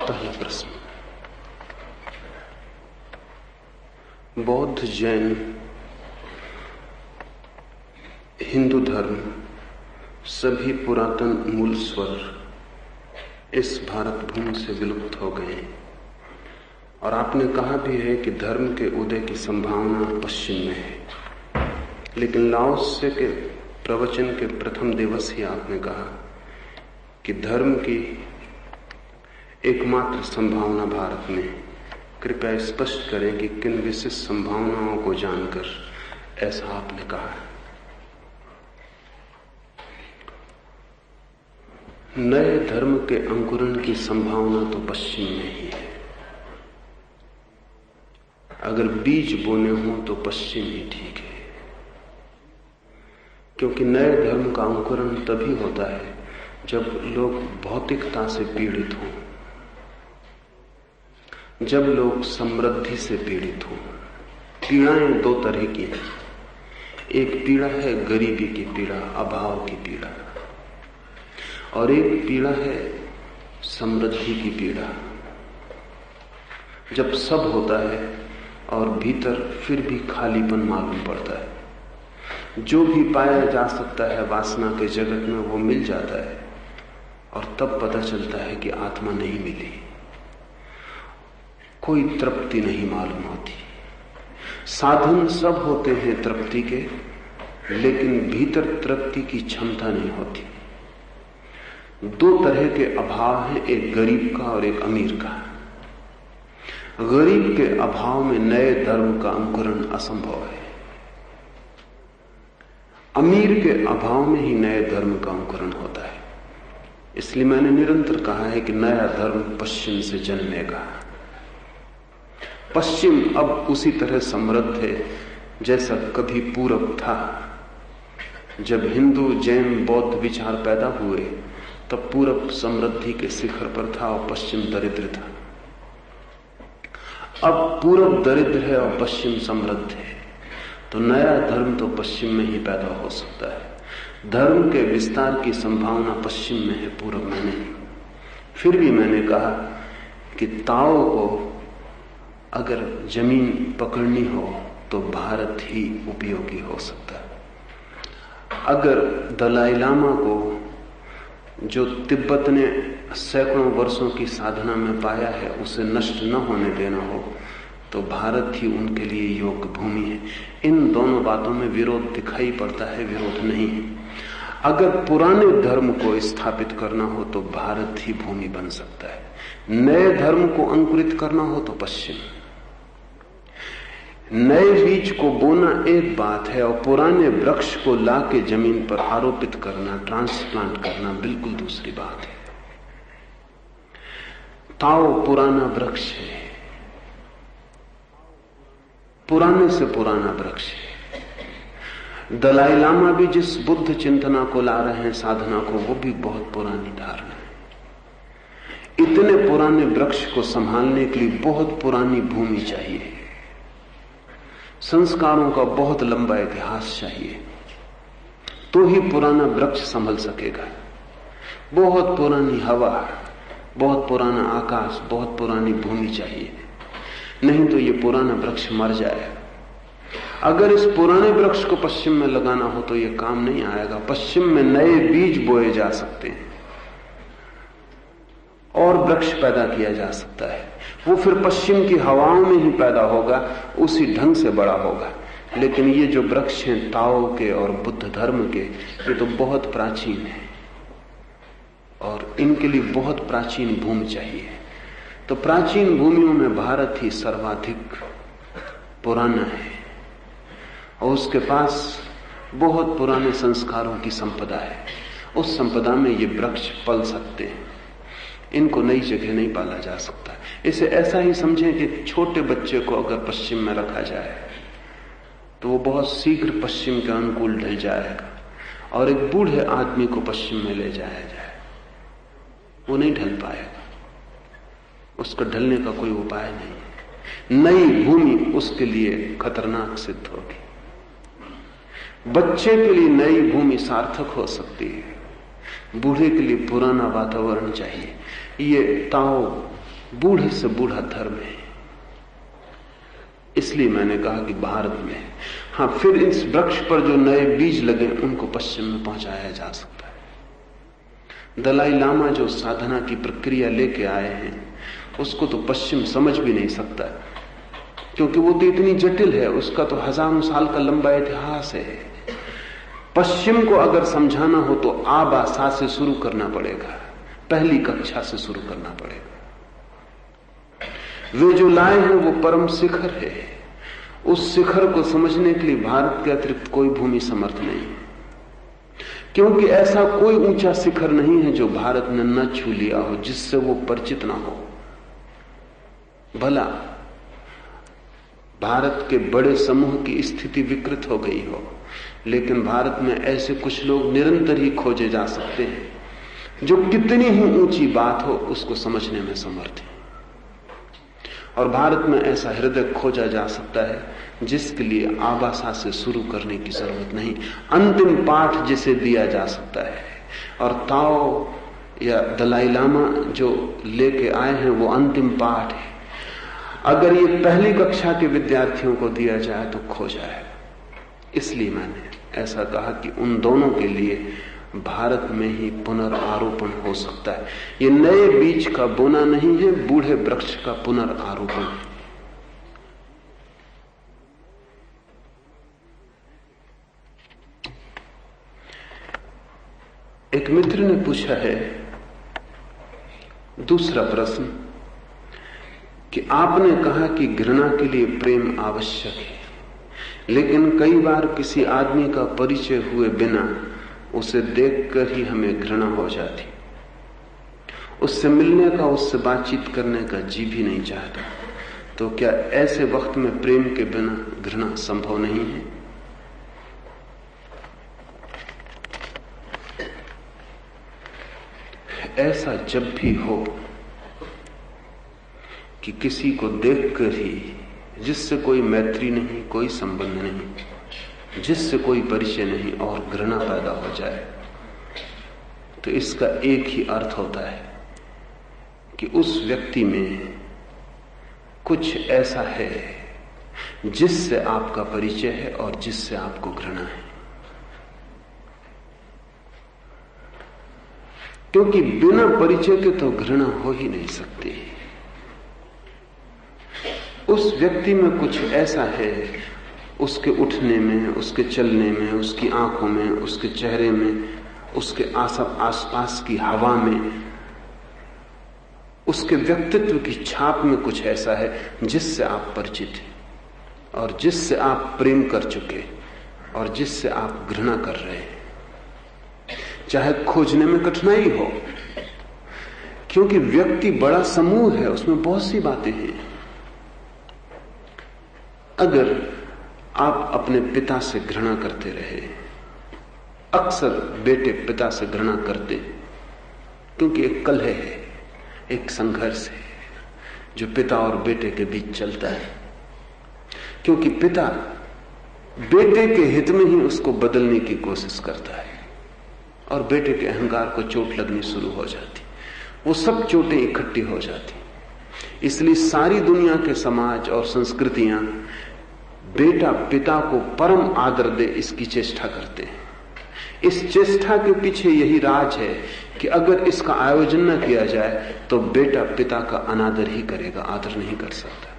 पहला प्रश्न, बौद्ध, जैन, हिंदू धर्म सभी पुरातन मूल स्वर इस भारत भूमि से विलुप्त हो गए हैं। और आपने कहा भी है कि धर्म के उदय की संभावना पश्चिम में है, लेकिन लाओत्से के प्रवचन के प्रथम दिवस ही आपने कहा कि धर्म की एकमात्र संभावना भारत में। कृपया स्पष्ट करें कि किन विशिष्ट संभावनाओं को जानकर ऐसा आपने कहा है। नए धर्म के अंकुरण की संभावना तो पश्चिम में ही है। अगर बीज बोने हो तो पश्चिम ही ठीक है, क्योंकि नए धर्म का अंकुरण तभी होता है जब लोग भौतिकता से पीड़ित हों, जब लोग समृद्धि से पीड़ित हों। पीड़ाएं दो तरह की हैं। एक पीड़ा है गरीबी की पीड़ा, अभाव की पीड़ा, और एक पीड़ा है समृद्धि की पीड़ा। जब सब होता है और भीतर फिर भी खालीपन मालूम पड़ता है। जो भी पाया जा सकता है वासना के जगत में वो मिल जाता है, और तब पता चलता है कि आत्मा नहीं मिली। कोई तृप्ति नहीं मालूम होती। साधन सब होते हैं तृप्ति के, लेकिन भीतर तृप्ति की क्षमता नहीं होती। दो तरह के अभाव हैं, एक गरीब का और एक अमीर का। गरीब के अभाव में नए धर्म का अंकुरण असंभव है। अमीर के अभाव में ही नए धर्म का अंकुरण होता है। इसलिए मैंने निरंतर कहा है कि नया धर्म पश्चिम से जन्मेगा। पश्चिम अब उसी तरह समृद्ध है जैसा कभी पूरब था। जब हिंदू, जैन, बौद्ध विचार पैदा हुए तब पूरब समृद्धि के शिखर पर था और पश्चिम दरिद्र था। अब पूरब दरिद्र है और पश्चिम समृद्ध है, तो नया धर्म तो पश्चिम में ही पैदा हो सकता है। धर्म के विस्तार की संभावना पश्चिम में है, पूरब में नहीं। फिर भी मैंने कहा कि ताओ को अगर जमीन पकड़नी हो तो भारत ही उपयोगी हो सकता है। अगर दलाई लामा को जो तिब्बत ने सैकड़ों वर्षों की साधना में पाया है उसे नष्ट न होने देना हो तो भारत ही उनके लिए योग्य भूमि है। इन दोनों बातों में विरोध दिखाई पड़ता है, विरोध नहीं है। अगर पुराने धर्म को स्थापित करना हो तो भारत ही भूमि बन सकता है। नए धर्म को अंकुरित करना हो तो पश्चिम। नए बीज को बोना एक बात है और पुराने वृक्ष को लाके जमीन पर आरोपित करना, ट्रांसप्लांट करना बिल्कुल दूसरी बात है। ताओ पुराना वृक्ष है, पुराने से पुराना वृक्ष है। दलाई लामा भी जिस बुद्ध चिंतना को ला रहे हैं, साधना को, वो भी बहुत पुरानी धारणा है। इतने पुराने वृक्ष को संभालने के लिए बहुत पुरानी भूमि चाहिए, संस्कारों का बहुत लंबा इतिहास चाहिए, तो ही पुराना वृक्ष संभल सकेगा। बहुत पुरानी हवा, बहुत पुराना आकाश, बहुत पुरानी भूमि चाहिए, नहीं तो ये पुराना वृक्ष मर जाएगा। अगर इस पुराने वृक्ष को पश्चिम में लगाना हो तो ये काम नहीं आएगा। पश्चिम में नए बीज बोए जा सकते हैं और वृक्ष पैदा किया जा सकता है। वो फिर पश्चिम की हवाओं में ही पैदा होगा, उसी ढंग से बड़ा होगा। लेकिन ये जो वृक्ष हैं ताओ के और बुद्ध धर्म के, ये तो बहुत प्राचीन है और इनके लिए बहुत प्राचीन भूमि चाहिए। तो प्राचीन भूमियों में भारत ही सर्वाधिक पुराना है और उसके पास बहुत पुराने संस्कारों की संपदा है। उस संपदा में ये वृक्ष पल सकते हैं। इनको नई जगह नहीं पाला जा सकता। इसे ऐसा ही समझें कि छोटे बच्चे को अगर पश्चिम में रखा जाए तो वो बहुत शीघ्र पश्चिम के अनुकूल ढल जाएगा, और एक बूढ़े आदमी को पश्चिम में ले जाया जाए वो नहीं ढल पाएगा। उसको ढलने का कोई उपाय नहीं। नई भूमि उसके लिए खतरनाक सिद्ध होगी। बच्चे के लिए नई भूमि सार्थक हो सकती है, बूढ़े के लिए पुराना वातावरण चाहिए। ये ताओ बूढ़े से बूढ़ा धर्म है। इसलिए मैंने कहा कि भारत में, हाँ, फिर इस वृक्ष पर जो नए बीज लगे उनको पश्चिम में पहुंचाया जा सकता है। दलाई लामा जो साधना की प्रक्रिया लेके आए हैं उसको तो पश्चिम समझ भी नहीं सकता, क्योंकि वो तो इतनी जटिल है, उसका तो हजारों साल का लंबा इतिहास है। पश्चिम को अगर समझाना हो तो आबासा से शुरू करना पड़ेगा, पहली कक्षा से शुरू करना पड़ेगा। वे जो लाए हैं वो परम शिखर है। उस शिखर को समझने के लिए भारत के अतिरिक्त कोई भूमि समर्थ नहीं है, क्योंकि ऐसा कोई ऊंचा शिखर नहीं है जो भारत ने न छू लिया हो, जिससे वो परिचित ना हो। भला भारत के बड़े समूह की स्थिति विकृत हो गई हो, लेकिन भारत में ऐसे कुछ लोग निरंतर ही खोजे जा सकते हैं जो कितनी ही ऊंची बात हो उसको समझने में समर्थ है। और भारत में ऐसा हृदय खोजा जा सकता है जिसके लिए आबासा से शुरू करने की जरूरत नहीं, अंतिम पाठ जिसे दिया जा सकता है। और ताओ या दलाई लामा जो लेके आए हैं वो अंतिम पाठ है। अगर ये पहली कक्षा के विद्यार्थियों को दिया जाए तो खो जाएगा। इसलिए मैंने ऐसा कहा कि उन दोनों के लिए भारत में ही पुनर्आरोपण हो सकता है। ये नए बीज का बोना नहीं है, बूढ़े वृक्ष का पुनर्आरोपण है। एक मित्र ने पूछा है दूसरा प्रश्न कि आपने कहा कि घृणा के लिए प्रेम आवश्यक है, लेकिन कई बार किसी आदमी का परिचय हुए बिना उसे देखकर ही हमें घृणा हो जाती, उससे मिलने का, उससे बातचीत करने का जी भी नहीं चाहता। तो क्या ऐसे वक्त में प्रेम के बिना घृणा संभव नहीं है? ऐसा जब भी हो कि किसी को देखकर ही, जिससे कोई मैत्री नहीं, कोई संबंध नहीं, जिससे कोई परिचय नहीं, और घृणा पैदा हो जाए, तो इसका एक ही अर्थ होता है कि उस व्यक्ति में कुछ ऐसा है जिससे आपका परिचय है और जिससे आपको घृणा है। क्योंकि बिना परिचय के तो घृणा हो ही नहीं सकती। उस व्यक्ति में कुछ ऐसा है, उसके उठने में, उसके चलने में, उसकी आंखों में, उसके चेहरे में, उसके आसपास की हवा में, उसके व्यक्तित्व की छाप में कुछ ऐसा है जिससे आप परिचित हैं और जिससे आप प्रेम कर चुके और जिससे आप घृणा कर रहे हैं, चाहे खोजने में कठिनाई हो। क्योंकि व्यक्ति बड़ा समूह है, उसमें बहुत सी बातें हैं। अगर आप अपने पिता से घृणा करते रहे, अक्सर बेटे पिता से घृणा करते, क्योंकि एक कलह है, एक संघर्ष है जो पिता और बेटे के बीच चलता है। क्योंकि पिता बेटे के हित में ही उसको बदलने की कोशिश करता है और बेटे के अहंकार को चोट लगनी शुरू हो जाती, वो सब चोटें इकट्ठी हो जाती। इसलिए सारी दुनिया के समाज और संस्कृतियां बेटा पिता को परम आदर दे इसकी चेष्टा करते हैं। इस चेष्टा के पीछे यही राज है कि अगर इसका आयोजन न किया जाए तो बेटा पिता का अनादर ही करेगा, आदर नहीं कर सकता।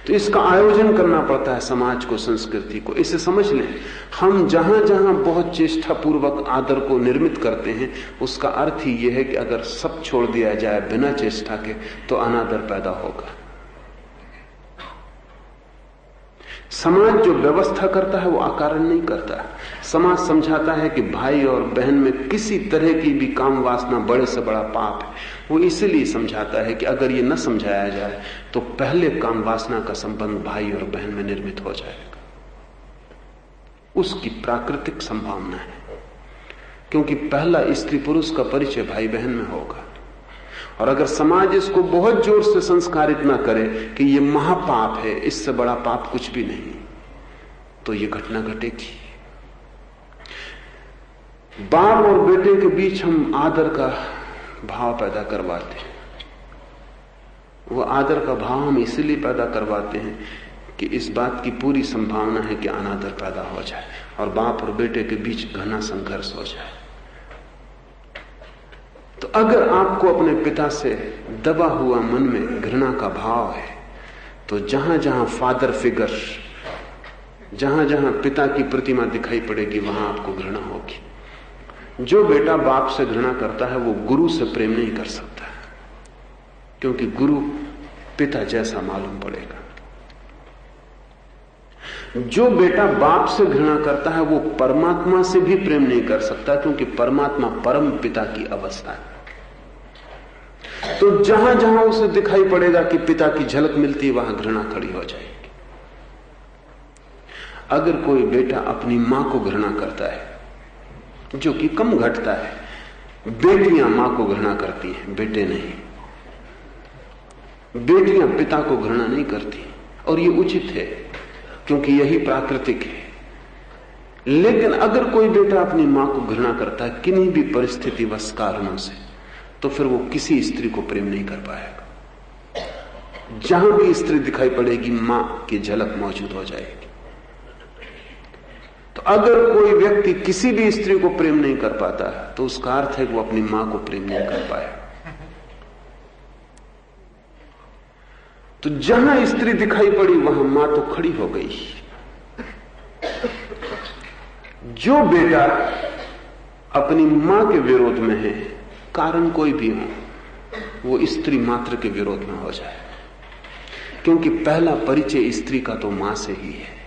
तो इसका आयोजन करना पड़ता है समाज को, संस्कृति को। इसे समझ लें, हम जहां जहां बहुत चेष्टा पूर्वक आदर को निर्मित करते हैं, उसका अर्थ ही यह है कि अगर सब छोड़ दिया जाए बिना चेष्टा के तो अनादर पैदा होगा। समाज जो व्यवस्था करता है वो अकारण नहीं करता। समाज समझाता है कि भाई और बहन में किसी तरह की भी काम वासना बड़े से बड़ा पाप है। वो इसलिए समझाता है कि अगर ये न समझाया जाए तो पहले काम वासना का संबंध भाई और बहन में निर्मित हो जाएगा। उसकी प्राकृतिक संभावना है, क्योंकि पहला स्त्री पुरुष का परिचय भाई बहन में होगा। और अगर समाज इसको बहुत जोर से संस्कारित ना करे कि ये महापाप है, इससे बड़ा पाप कुछ भी नहीं, तो ये घटना घटेगी। बाप और बेटे के बीच हम आदर का भाव पैदा करवाते हैं, वो आदर का भाव हम इसलिए पैदा करवाते हैं कि इस बात की पूरी संभावना है कि अनादर पैदा हो जाए और बाप और बेटे के बीच घना संघर्ष हो जाए। तो अगर आपको अपने पिता से दबा हुआ मन में घृणा का भाव है, तो जहां जहां फादर फिगर, जहां जहां पिता की प्रतिमा दिखाई पड़ेगी, वहां आपको घृणा होगी। जो बेटा बाप से घृणा करता है वो गुरु से प्रेम नहीं कर सकता, क्योंकि गुरु पिता जैसा मालूम पड़ेगा। जो बेटा बाप से घृणा करता है वो परमात्मा से भी प्रेम नहीं कर सकता, क्योंकि परमात्मा परम पिता की अवस्था है। तो जहां जहां उसे दिखाई पड़ेगा कि पिता की झलक मिलती है, वहां घृणा खड़ी हो जाएगी। अगर कोई बेटा अपनी मां को घृणा करता है, जो कि कम घटता है, बेटियां मां को घृणा करती हैं, बेटे नहीं। बेटियां पिता को घृणा नहीं करती, और ये उचित है, क्योंकि यही प्राकृतिक है। लेकिन अगर कोई बेटा अपनी मां को घृणा करता है किन्हीं भी परिस्थितिवश कारणों से, तो फिर वो किसी स्त्री को प्रेम नहीं कर पाएगा। जहां भी स्त्री दिखाई पड़ेगी, मां की झलक मौजूद हो जाएगी। तो अगर कोई व्यक्ति किसी भी स्त्री को प्रेम नहीं कर पाता, तो उसका अर्थ है कि वो अपनी मां को प्रेम नहीं कर पाया। तो जहां स्त्री दिखाई पड़ी, वहां मां तो खड़ी हो गई। जो बेटा अपनी मां के विरोध में है, कारण कोई भी हो, वो स्त्री मात्र के विरोध में हो जाए, क्योंकि पहला परिचय स्त्री का तो मां से ही है,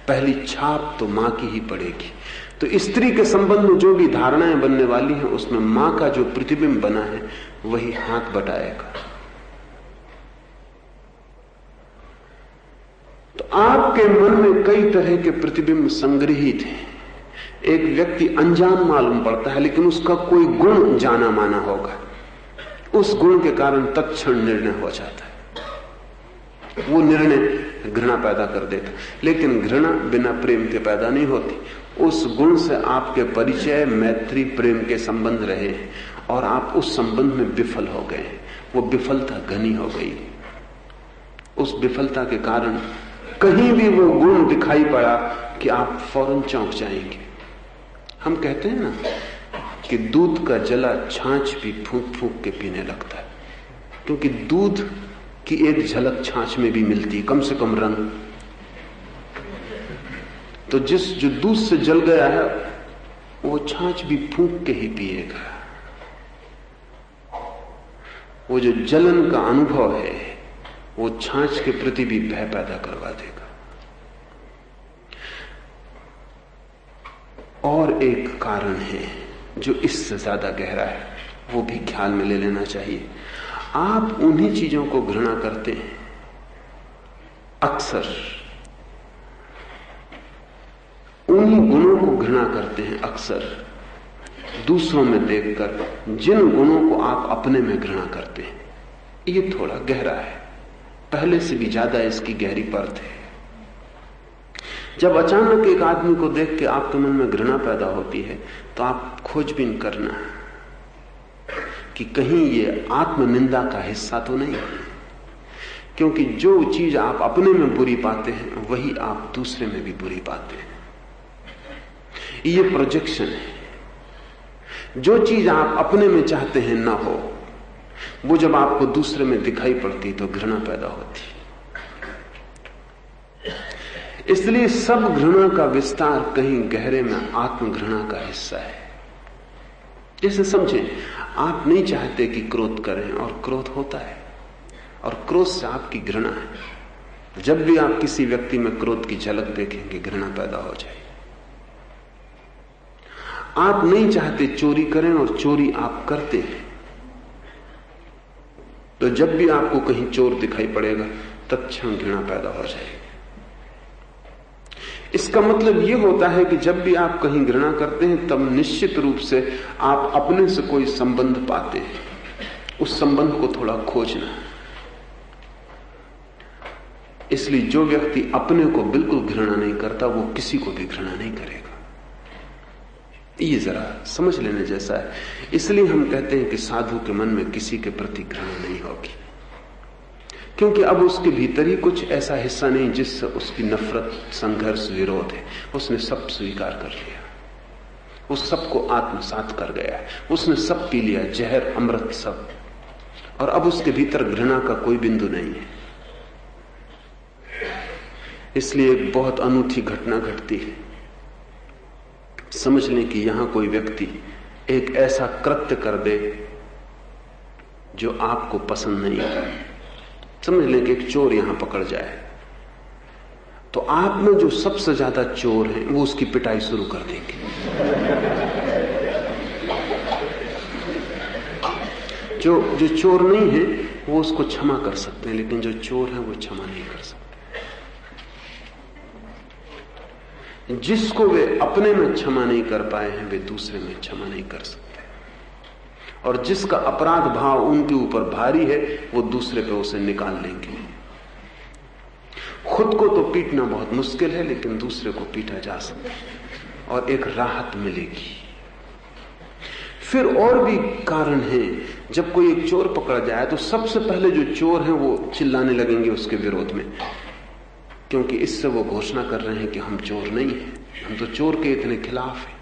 पहली छाप तो मां की ही पड़ेगी। तो स्त्री के संबंध में जो भी धारणाएं बनने वाली हैं, उसमें मां का जो प्रतिबिंब बना है वही हाथ बटाएगा। तो आपके मन में कई तरह के प्रतिबिंब संग्रहित हैं। एक व्यक्ति अनजान मालूम पड़ता है, लेकिन उसका कोई गुण जाना माना होगा, उस गुण के कारण तत्क्षण निर्णय हो जाता है। वो निर्णय घृणा पैदा कर देता, लेकिन घृणा बिना प्रेम के पैदा नहीं होती। उस गुण से आपके परिचय, मैत्री, प्रेम के संबंध रहे और आप उस संबंध में विफल हो गए, वो विफलता घनी हो गई। उस विफलता के कारण कहीं भी वो गुण दिखाई पड़ा कि आप फौरन चौंक जाएंगे। हम कहते हैं ना कि दूध का जला छाछ भी फूंक फूंक के पीने लगता है, क्योंकि दूध की एक झलक छाछ में भी मिलती है, कम से कम रंग। तो जो दूध से जल गया है, वो छाछ भी फूंक के ही पिएगा। वो जो जलन का अनुभव है, वो छाछ के प्रति भी भय पैदा करवा देगा। और एक कारण है जो इससे ज्यादा गहरा है, वो भी ख्याल में ले लेना चाहिए। आप उन्हीं चीजों को घृणा करते हैं, अक्सर उन्हीं गुणों को घृणा करते हैं, अक्सर दूसरों में देखकर जिन गुणों को आप अपने में घृणा करते हैं। ये थोड़ा गहरा है, पहले से भी ज्यादा इसकी गहरी परत है। जब अचानक एक आदमी को देख के आपके मन में घृणा पैदा होती है, तो आप खोजबीन करना कि कहीं ये आत्मनिंदा का हिस्सा तो नहीं, क्योंकि जो चीज आप अपने में बुरी पाते हैं वही आप दूसरे में भी बुरी पाते हैं। ये प्रोजेक्शन है। जो चीज आप अपने में चाहते हैं ना हो, वो जब आपको दूसरे में दिखाई पड़ती तो घृणा पैदा होती। इसलिए सब घृणा का विस्तार कहीं गहरे में आत्मघृणा का हिस्सा है। जैसे समझें, आप नहीं चाहते कि क्रोध करें और क्रोध होता है, और क्रोध से आपकी घृणा है। जब भी आप किसी व्यक्ति में क्रोध की झलक देखेंगे, घृणा पैदा हो जाएगी। आप नहीं चाहते चोरी करें और चोरी आप करते हैं, तो जब भी आपको कहीं चोर दिखाई पड़ेगा, तत्क्षण घृणा पैदा हो जाएगी। इसका मतलब यह होता है कि जब भी आप कहीं घृणा करते हैं, तब निश्चित रूप से आप अपने से कोई संबंध पाते हैं। उस संबंध को थोड़ा खोजना। इसलिए जो व्यक्ति अपने को बिल्कुल घृणा नहीं करता, वो किसी को भी घृणा नहीं करेगा। ये जरा समझ लेने जैसा है। इसलिए हम कहते हैं कि साधु के मन में किसी के प्रति घृणा नहीं होगी। क्योंकि अब उसके भीतर ही कुछ ऐसा हिस्सा नहीं जिससे उसकी नफरत, संघर्ष, विरोध है। उसने सब स्वीकार कर लिया, उस सबको आत्मसात कर गया है, उसने सब पी लिया, जहर, अमृत, सब। और अब उसके भीतर घृणा का कोई बिंदु नहीं है। इसलिए एक बहुत अनूठी घटना घटती है। समझ लें कि यहां कोई व्यक्ति एक ऐसा कृत्य कर दे जो आपको पसंद नहीं है। समझ लें कि एक चोर यहां पकड़ जाए, तो आप में जो सबसे ज्यादा चोर हैं वो उसकी पिटाई शुरू कर देंगे। जो चोर नहीं है वो उसको क्षमा कर सकते हैं, लेकिन जो चोर है वो क्षमा नहीं कर सकते। जिसको वे अपने में क्षमा नहीं कर पाए हैं वे दूसरे में क्षमा नहीं कर सकते, और जिसका अपराध भाव उनके ऊपर भारी है वो दूसरे पे उसे निकाल लेंगे। खुद को तो पीटना बहुत मुश्किल है, लेकिन दूसरे को पीटा जा सकता है और एक राहत मिलेगी। फिर और भी कारण हैं। जब कोई एक चोर पकड़ जाए तो सबसे पहले जो चोर हैं वो चिल्लाने लगेंगे उसके विरोध में, क्योंकि इससे वो घोषणा कर रहे हैं कि हम चोर नहीं हैं, हम तो चोर के इतने खिलाफ हैं।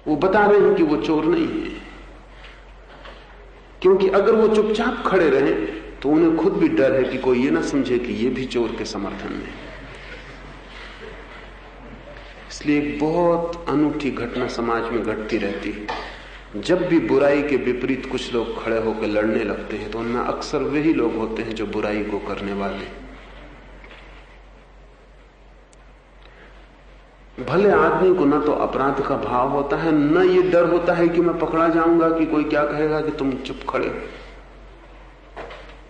वो बता रहे हैं कि वो चोर नहीं है, क्योंकि अगर वो चुपचाप खड़े रहें तो उन्हें खुद भी डर है कि कोई ये ना समझे कि ये भी चोर के समर्थन में। इसलिए एक बहुत अनूठी घटना समाज में घटती रहती है। जब भी बुराई के विपरीत कुछ लोग खड़े होकर लड़ने लगते हैं तो उनमें अक्सर वही लोग होते हैं जो बुराई को करने वाले। भले आदमी को ना तो अपराध का भाव होता है, न ये डर होता है कि मैं पकड़ा जाऊंगा, कि कोई क्या कहेगा कि तुम चुप खड़े हो।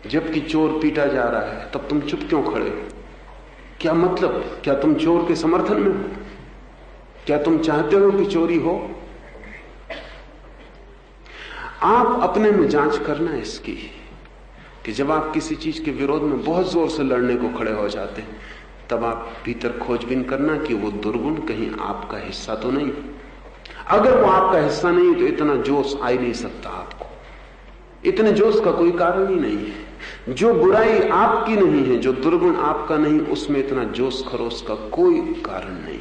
जबकि चोर पीटा जा रहा है तब तुम चुप क्यों खड़े हो? क्या मतलब? क्या तुम चोर के समर्थन में हो? क्या तुम चाहते हो कि चोरी हो? आप अपने में जांच करना इसकी कि जब आप किसी चीज के विरोध में बहुत जोर से लड़ने को खड़े हो जाते हैं तब आप भीतर खोजबीन करना कि वो दुर्गुण कहीं आपका हिस्सा तो नहीं। अगर वो आपका हिस्सा नहीं तो इतना जोश आ ही नहीं सकता आपको, इतने जोश का कोई कारण ही नहीं है। जो बुराई आपकी नहीं है, जो दुर्गुण आपका नहीं, उसमें इतना जोश खरोश का कोई कारण नहीं,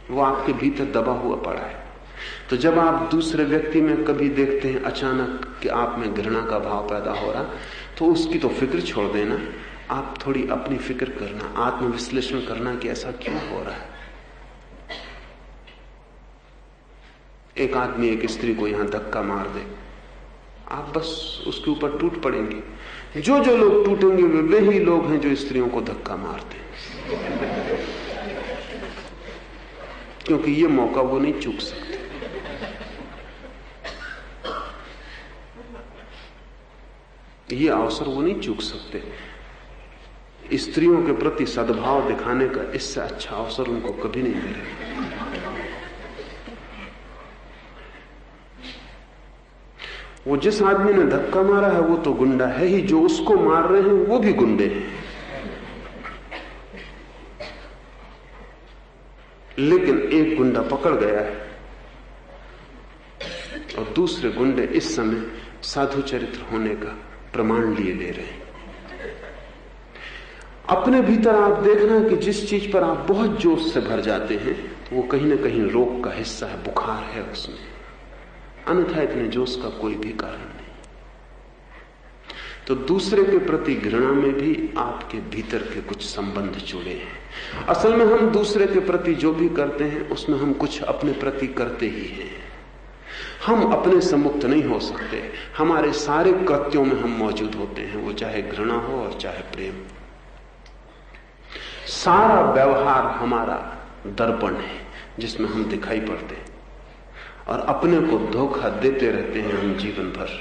वो आपके भीतर दबा हुआ पड़ा है। तो जब आप दूसरे व्यक्ति में कभी देखते हैं अचानक कि आप में घृणा का भाव पैदा हो रहा, तो उसकी तो फिक्र छोड़ देना, आप थोड़ी अपनी फिक्र करना, आत्मविश्लेषण करना कि ऐसा क्यों हो रहा है। एक आदमी एक स्त्री को यहां धक्का मार दे, आप बस उसके ऊपर टूट पड़ेंगे। जो जो लोग टूटेंगे वे ही लोग हैं जो स्त्रियों को धक्का मारते हैं, क्योंकि ये मौका वो नहीं चूक सकते। ये अवसर वो नहीं चूक सकते। स्त्रियों के प्रति सद्भाव दिखाने का इससे अच्छा अवसर उनको कभी नहीं मिलेगा। वो जिस आदमी ने धक्का मारा है वो तो गुंडा है ही, जो उसको मार रहे हैं वो भी गुंडे हैं। लेकिन एक गुंडा पकड़ गया है और दूसरे गुंडे इस समय साधु चरित्र होने का प्रमाण लिए ले रहे हैं। अपने भीतर आप देखना कि जिस चीज पर आप बहुत जोश से भर जाते हैं वो कहीं ना कहीं रोग का हिस्सा है, बुखार है उसमें, अन्यथा इतने जोश का कोई भी कारण नहीं। तो दूसरे के प्रति घृणा में भी आपके भीतर के कुछ संबंध जुड़े हैं। असल में हम दूसरे के प्रति जो भी करते हैं उसमें हम कुछ अपने प्रति करते ही हैं। हम अपने से मुक्त नहीं हो सकते, हमारे सारे कृत्यों में हम मौजूद होते हैं, वो चाहे घृणा हो और चाहे प्रेम। सारा व्यवहार हमारा दर्पण है जिसमें हम दिखाई पड़ते हैं और अपने को धोखा देते रहते हैं हम जीवन भर।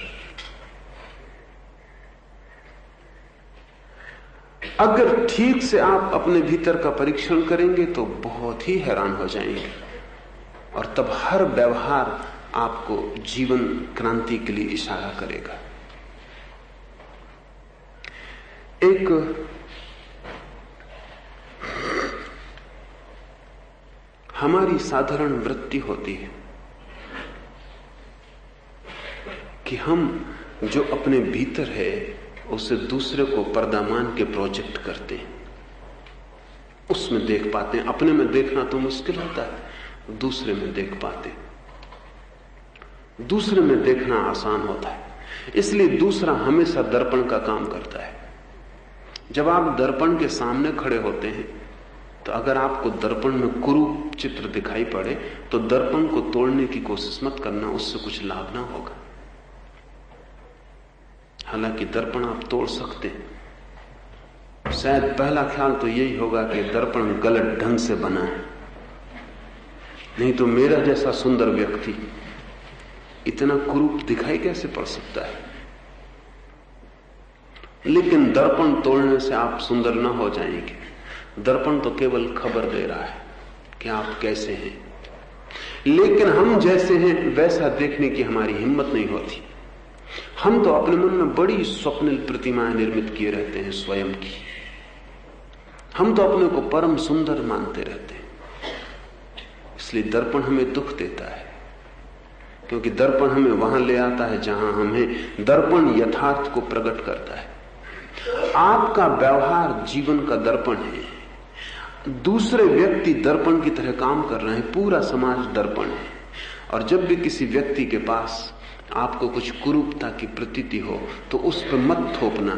अगर ठीक से आप अपने भीतर का परीक्षण करेंगे तो बहुत ही हैरान हो जाएंगे, और तब हर व्यवहार आपको जीवन क्रांति के लिए इशारा करेगा। एक हमारी साधारण वृत्ति होती है कि हम जो अपने भीतर है उसे दूसरे को पर्दा मान के प्रोजेक्ट करते हैं, उसमें देख पाते हैं। अपने में देखना तो मुश्किल होता है, दूसरे में देख पाते। दूसरे में देखना आसान होता है, इसलिए दूसरा हमेशा दर्पण का काम करता है। जब आप दर्पण के सामने खड़े होते हैं तो अगर आपको दर्पण में कुरूप चित्र दिखाई पड़े तो दर्पण को तोड़ने की कोशिश मत करना, उससे कुछ लाभ ना होगा। हालांकि दर्पण आप तोड़ सकते हैं। शायद पहला ख्याल तो यही होगा कि दर्पण गलत ढंग से बना है, नहीं तो मेरा जैसा सुंदर व्यक्ति इतना कुरूप दिखाई कैसे पड़ सकता है। लेकिन दर्पण तोड़ने से आप सुंदर ना हो जाएंगे। दर्पण तो केवल खबर दे रहा है कि आप कैसे हैं, लेकिन हम जैसे हैं वैसा देखने की हमारी हिम्मत नहीं होती। हम तो अपने मन में बड़ी स्वप्निल प्रतिमाएं निर्मित किए रहते हैं स्वयं की। हम तो अपने को परम सुंदर मानते रहते हैं। इसलिए दर्पण हमें दुख देता है, क्योंकि दर्पण हमें वहां ले आता है जहां हम हैं। दर्पण यथार्थ को प्रकट करता है। आपका व्यवहार जीवन का दर्पण है। दूसरे व्यक्ति दर्पण की तरह काम कर रहे हैं, पूरा समाज दर्पण है। और जब भी किसी व्यक्ति के पास आपको कुछ कुरूपता की प्रतीति हो तो उस पर मत थोपना,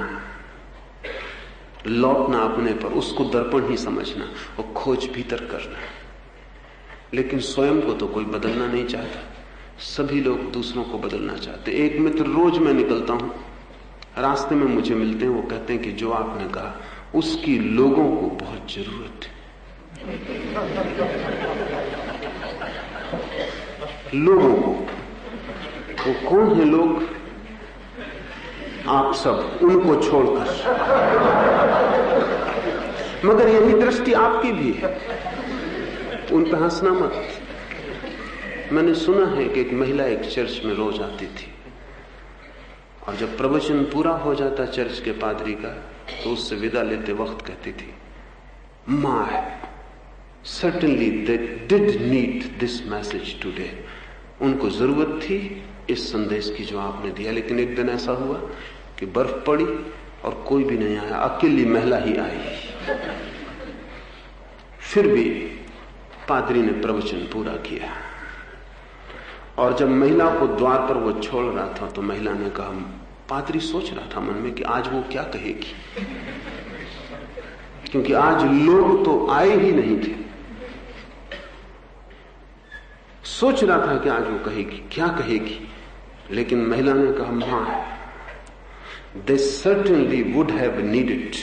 लौटना अपने पर, उसको दर्पण ही समझना और खोज भीतर करना। लेकिन स्वयं को तो कोई बदलना नहीं चाहता, सभी लोग दूसरों को बदलना चाहते। एक मित्र, रोज मैं निकलता हूं, रास्ते में मुझे मिलते हैं, वो कहते हैं कि जो आपने कहा उसकी लोगों को बहुत जरूरत है। लोगों को, वो कौन है लोग? आप सब, उनको छोड़कर। मगर यही दृष्टि आपकी भी है, उन पर हंसना मत। मैंने सुना है कि एक महिला एक चर्च में रोज आती थी और जब प्रवचन पूरा हो जाता चर्च के पादरी का तो उससे विदा लेते वक्त कहती थी, my certainly they did need this message today। उनको जरूरत थी इस संदेश की जो आपने दिया। लेकिन एक दिन ऐसा हुआ कि बर्फ पड़ी और कोई भी नहीं आया, अकेली महिला ही आई। फिर भी पादरी ने प्रवचन पूरा किया और जब महिला को द्वार पर वो छोड़ रहा था तो महिला ने कहा, पादरी सोच रहा था मन में कि आज वो क्या कहेगी, क्योंकि आज लोग तो आए ही नहीं थे। सोच रहा था कि आज वो कहेगी, क्या कहेगी। लेकिन महिला ने कहा, मां, they certainly would have needed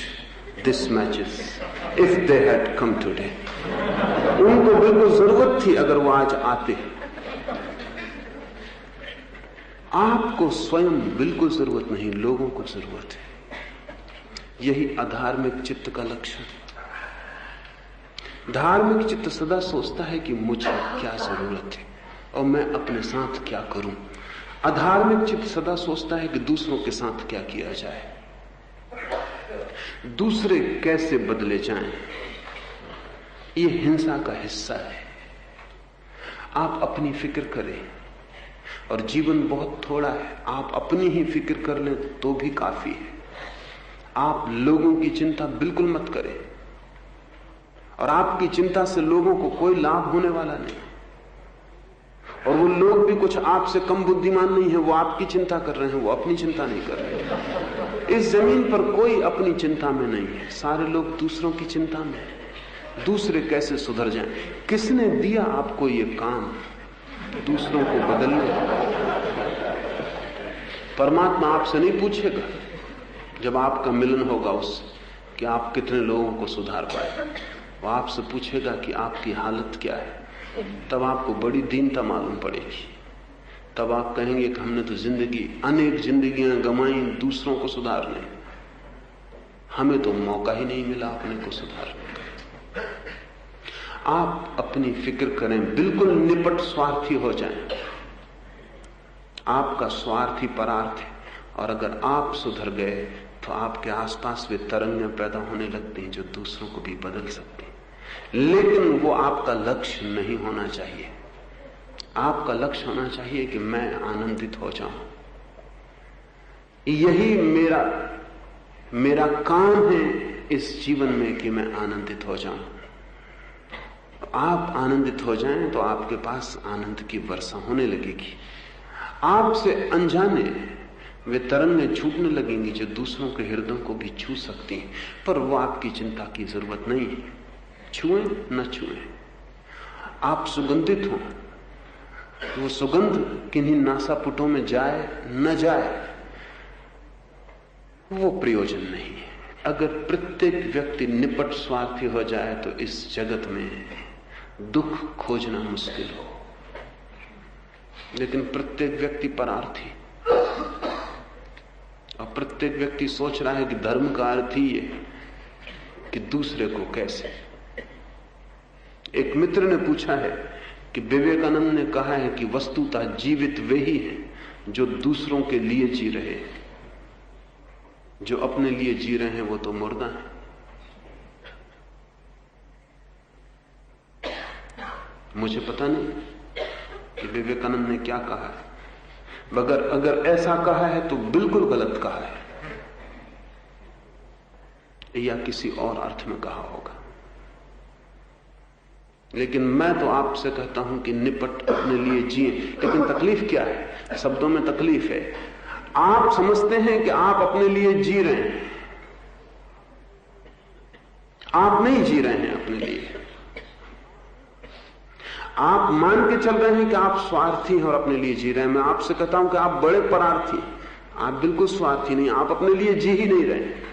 this message if they had come today। उनको बिल्कुल जरूरत थी अगर वो आज आते। आपको स्वयं बिल्कुल जरूरत नहीं, लोगों को जरूरत है। यही अधार्मिक चित्त का लक्षण। धार्मिक चित्त सदा सोचता है कि मुझे क्या जरूरत है और मैं अपने साथ क्या करूं। अधार्मिक चित्त सदा सोचता है कि दूसरों के साथ क्या किया जाए, दूसरे कैसे बदले जाएं। ये हिंसा का हिस्सा है। आप अपनी फिक्र करें, और जीवन बहुत थोड़ा है। आप अपनी ही फिक्र कर लें तो भी काफी है। आप लोगों की चिंता बिल्कुल मत करें, और आपकी चिंता से लोगों को कोई लाभ होने वाला नहीं। और वो लोग भी कुछ आपसे कम बुद्धिमान नहीं है, वो आपकी चिंता कर रहे हैं, वो अपनी चिंता नहीं कर रहे। इस जमीन पर कोई अपनी चिंता में नहीं है, सारे लोग दूसरों की चिंता में है। दूसरे कैसे सुधर जाएं। किसने दिया आपको ये काम दूसरों को बदलने? परमात्मा आपसे नहीं पूछेगा जब आपका मिलन होगा उससे कि आप कितने लोगों को सुधार पाए। वो आपसे पूछेगा कि आपकी हालत क्या है। तब आपको बड़ी दीनता मालूम पड़ेगी। तब आप कहेंगे कि हमने तो अनेक जिंदगियां गंवाई दूसरों को सुधारने, हमें तो मौका ही नहीं मिला अपने को सुधारने का। आप अपनी फिक्र करें, बिल्कुल निपट स्वार्थी हो जाएं। आपका स्वार्थ ही परार्थ है, और अगर आप सुधर गए तो आपके आसपास वे तरंगें पैदा होने लगती हैं जो दूसरों को भी बदल सकती हैं। लेकिन वो आपका लक्ष्य नहीं होना चाहिए। आपका लक्ष्य होना चाहिए कि मैं आनंदित हो जाऊं, यही मेरा काम है इस जीवन में कि मैं आनंदित हो जाऊं। आप आनंदित हो जाएं तो आपके पास आनंद की वर्षा होने लगेगी। आपसे अनजाने वे तरंगें छूटने लगेंगी जो दूसरों के हृदयों को भी छू सकती हैं, पर वो आपकी चिंता की जरूरत नहीं है। छुएं न छुएं, आप सुगंधित हो, वो सुगंध किन्हीं नासापुटों में जाए न जाए वो प्रयोजन नहीं है। अगर प्रत्येक व्यक्ति निपट स्वार्थी हो जाए तो इस जगत में दुख खोजना मुश्किल हो, लेकिन प्रत्येक व्यक्ति परार्थी, और प्रत्येक व्यक्ति सोच रहा है कि धर्म का अर्थ ही है कि दूसरे को कैसे। एक मित्र ने पूछा है कि विवेकानंद ने कहा है कि वस्तुतः जीवित वे ही हैं जो दूसरों के लिए जी रहे हैं, जो अपने लिए जी रहे हैं वो तो मुर्दा है। मुझे पता नहीं कि विवेकानंद ने क्या कहा है, मगर अगर ऐसा कहा है तो बिल्कुल गलत कहा है, या किसी और अर्थ में कहा होगा। लेकिन मैं तो आपसे कहता हूं कि निपट अपने लिए जिए। लेकिन तकलीफ क्या है? शब्दों में तकलीफ है। आप समझते हैं कि आप अपने लिए जी रहे हैं, आप नहीं जी रहे हैं अपने लिए। आप मान के चल रहे हैं कि आप स्वार्थी हैं और अपने लिए जी रहे हैं। मैं आपसे कहता हूं कि आप बड़े परार्थी, आप बिल्कुल स्वार्थी नहीं, आप अपने लिए जी ही नहीं रहे हैं।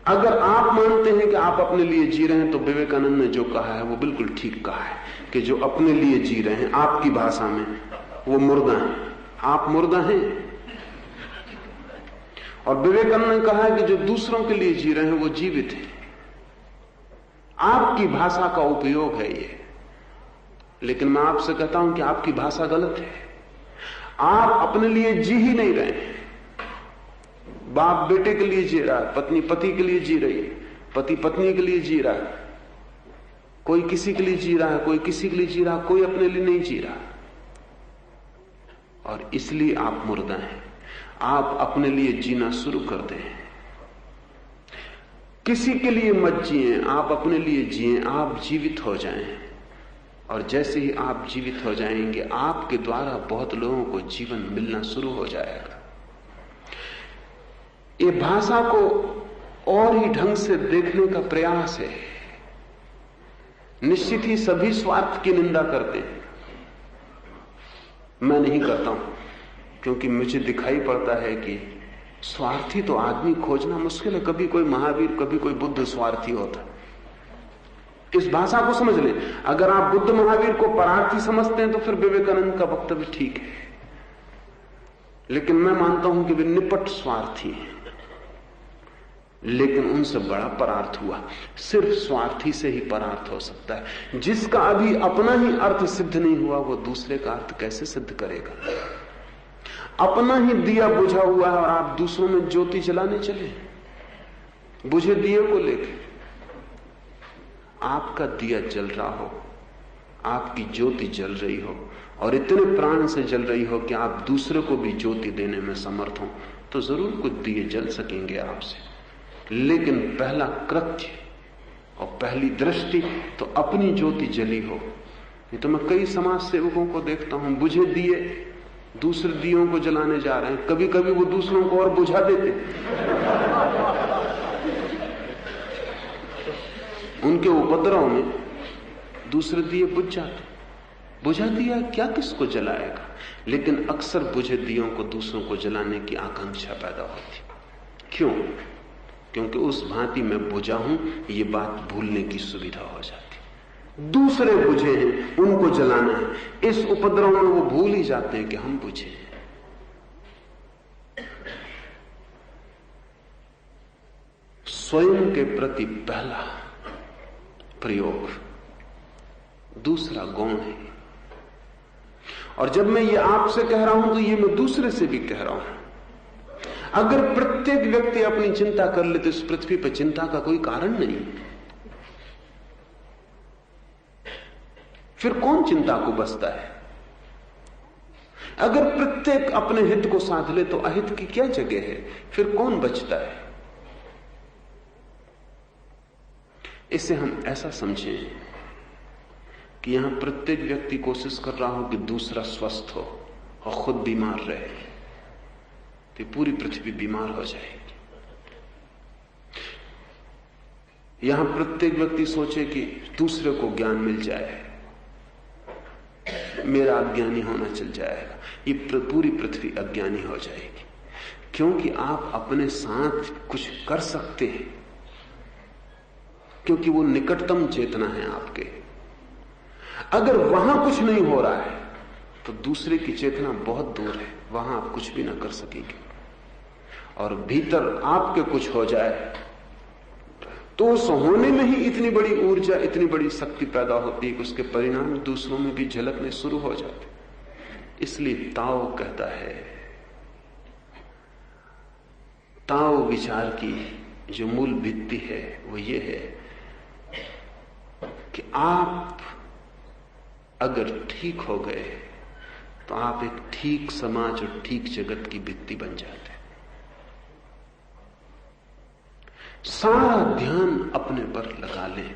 अगर आप मानते हैं कि आप अपने लिए जी रहे हैं तो विवेकानंद ने जो कहा है वो बिल्कुल ठीक कहा है कि जो अपने लिए जी रहे हैं, आपकी भाषा में वो मुर्दा हैं। आप मुर्दा हैं। और विवेकानंद ने कहा है कि जो दूसरों के लिए जी रहे हैं वो जीवित हैं। आपकी भाषा का उपयोग है ये, लेकिन मैं आपसे कहता हूं कि आपकी भाषा गलत है। आप अपने लिए जी ही नहीं रहे हैं। बाप बेटे के लिए जी रहा है, पत्नी पति के लिए जी रही है, पति पत्नी के लिए जी रहा है, कोई किसी के लिए जी रहा है, कोई किसी के लिए जी रहा है, कोई अपने लिए नहीं जी रहा। और इसलिए आप मुर्दा हैं। आप अपने लिए जीना शुरू कर दें। किसी के लिए मत जिए, आप अपने लिए जिए। आप जीवित हो जाएं, और जैसे ही आप जीवित हो जाएंगे आपके द्वारा बहुत लोगों को जीवन मिलना शुरू हो जाएगा। ये भाषा को और ही ढंग से देखने का प्रयास है। निश्चित ही सभी स्वार्थ की निंदा करते हैं, मैं नहीं करता हूं, क्योंकि मुझे दिखाई पड़ता है कि स्वार्थी तो आदमी खोजना मुश्किल है। कभी कोई महावीर, कभी कोई बुद्ध स्वार्थी होता। इस भाषा को समझ लें। अगर आप बुद्ध महावीर को परार्थी समझते हैं तो फिर विवेकानंद का वक्तव्य ठीक है, लेकिन मैं मानता हूं कि वे निपट स्वार्थी हैं, लेकिन उनसे बड़ा परार्थ हुआ। सिर्फ स्वार्थी से ही परार्थ हो सकता है। जिसका अभी अपना ही अर्थ सिद्ध नहीं हुआ वो दूसरे का अर्थ कैसे सिद्ध करेगा? अपना ही दिया बुझा हुआ है और आप दूसरों में ज्योति जलाने चले बुझे दिए को लेकर। आपका दिया जल रहा हो, आपकी ज्योति जल रही हो और इतने प्राण से जल रही हो कि आप दूसरे को भी ज्योति देने में समर्थ हो, तो जरूर कुछ दिए जल सकेंगे आपसे। लेकिन पहला कृत्य और पहली दृष्टि तो अपनी ज्योति जली हो। ये तो मैं कई समाज सेवकों को देखता हूं, बुझे दिए दूसरे दियों को जलाने जा रहे हैं। कभी कभी वो दूसरों को और बुझा देते, उनके उपद्रव में दूसरे दिए बुझ जाते। बुझा दिया क्या किसको जलाएगा? लेकिन अक्सर बुझे दियों को दूसरों को जलाने की आकांक्षा पैदा होती। क्यों? क्योंकि उस भांति में बुझा हूं ये बात भूलने की सुविधा हो जाती। दूसरे बुझे हैं, उनको जलाना है। इस उपद्रव में वो भूल ही जाते हैं कि हम बुझे हैं। स्वयं के प्रति पहला प्रयोग दूसरा गौण है। और जब मैं ये आपसे कह रहा हूं तो ये मैं दूसरे से भी कह रहा हूं। अगर प्रत्येक व्यक्ति अपनी चिंता कर ले तो इस पृथ्वी पर चिंता का कोई कारण नहीं। फिर कौन चिंता को बसता है? अगर प्रत्येक अपने हित को साध ले तो अहित की क्या जगह है? फिर कौन बचता है? इसे हम ऐसा समझें कि यहां प्रत्येक व्यक्ति कोशिश कर रहा हो कि दूसरा स्वस्थ हो और खुद बीमार रहे, तो पूरी पृथ्वी बीमार हो जाएगी। यहां प्रत्येक व्यक्ति सोचे कि दूसरे को ज्ञान मिल जाए, मेरा अज्ञानी होना चल जाएगा, ये पूरी पृथ्वी अज्ञानी हो जाएगी। क्योंकि आप अपने साथ कुछ कर सकते हैं, क्योंकि वो निकटतम चेतना है आपके। अगर वहां कुछ नहीं हो रहा है तो दूसरे की चेतना बहुत दूर है, वहां आप कुछ भी ना कर सकेंगे। और भीतर आपके कुछ हो जाए तो उस होने में ही इतनी बड़ी ऊर्जा, इतनी बड़ी शक्ति पैदा होती है कि उसके परिणाम दूसरों में भी झलकने शुरू हो जाते। इसलिए ताओ कहता है, ताओ विचार की जो मूल भित्ति है वो ये है कि आप अगर ठीक हो गए तो आप एक ठीक समाज और ठीक जगत की भित्ति बन जाते। सारा ध्यान अपने पर लगा लें।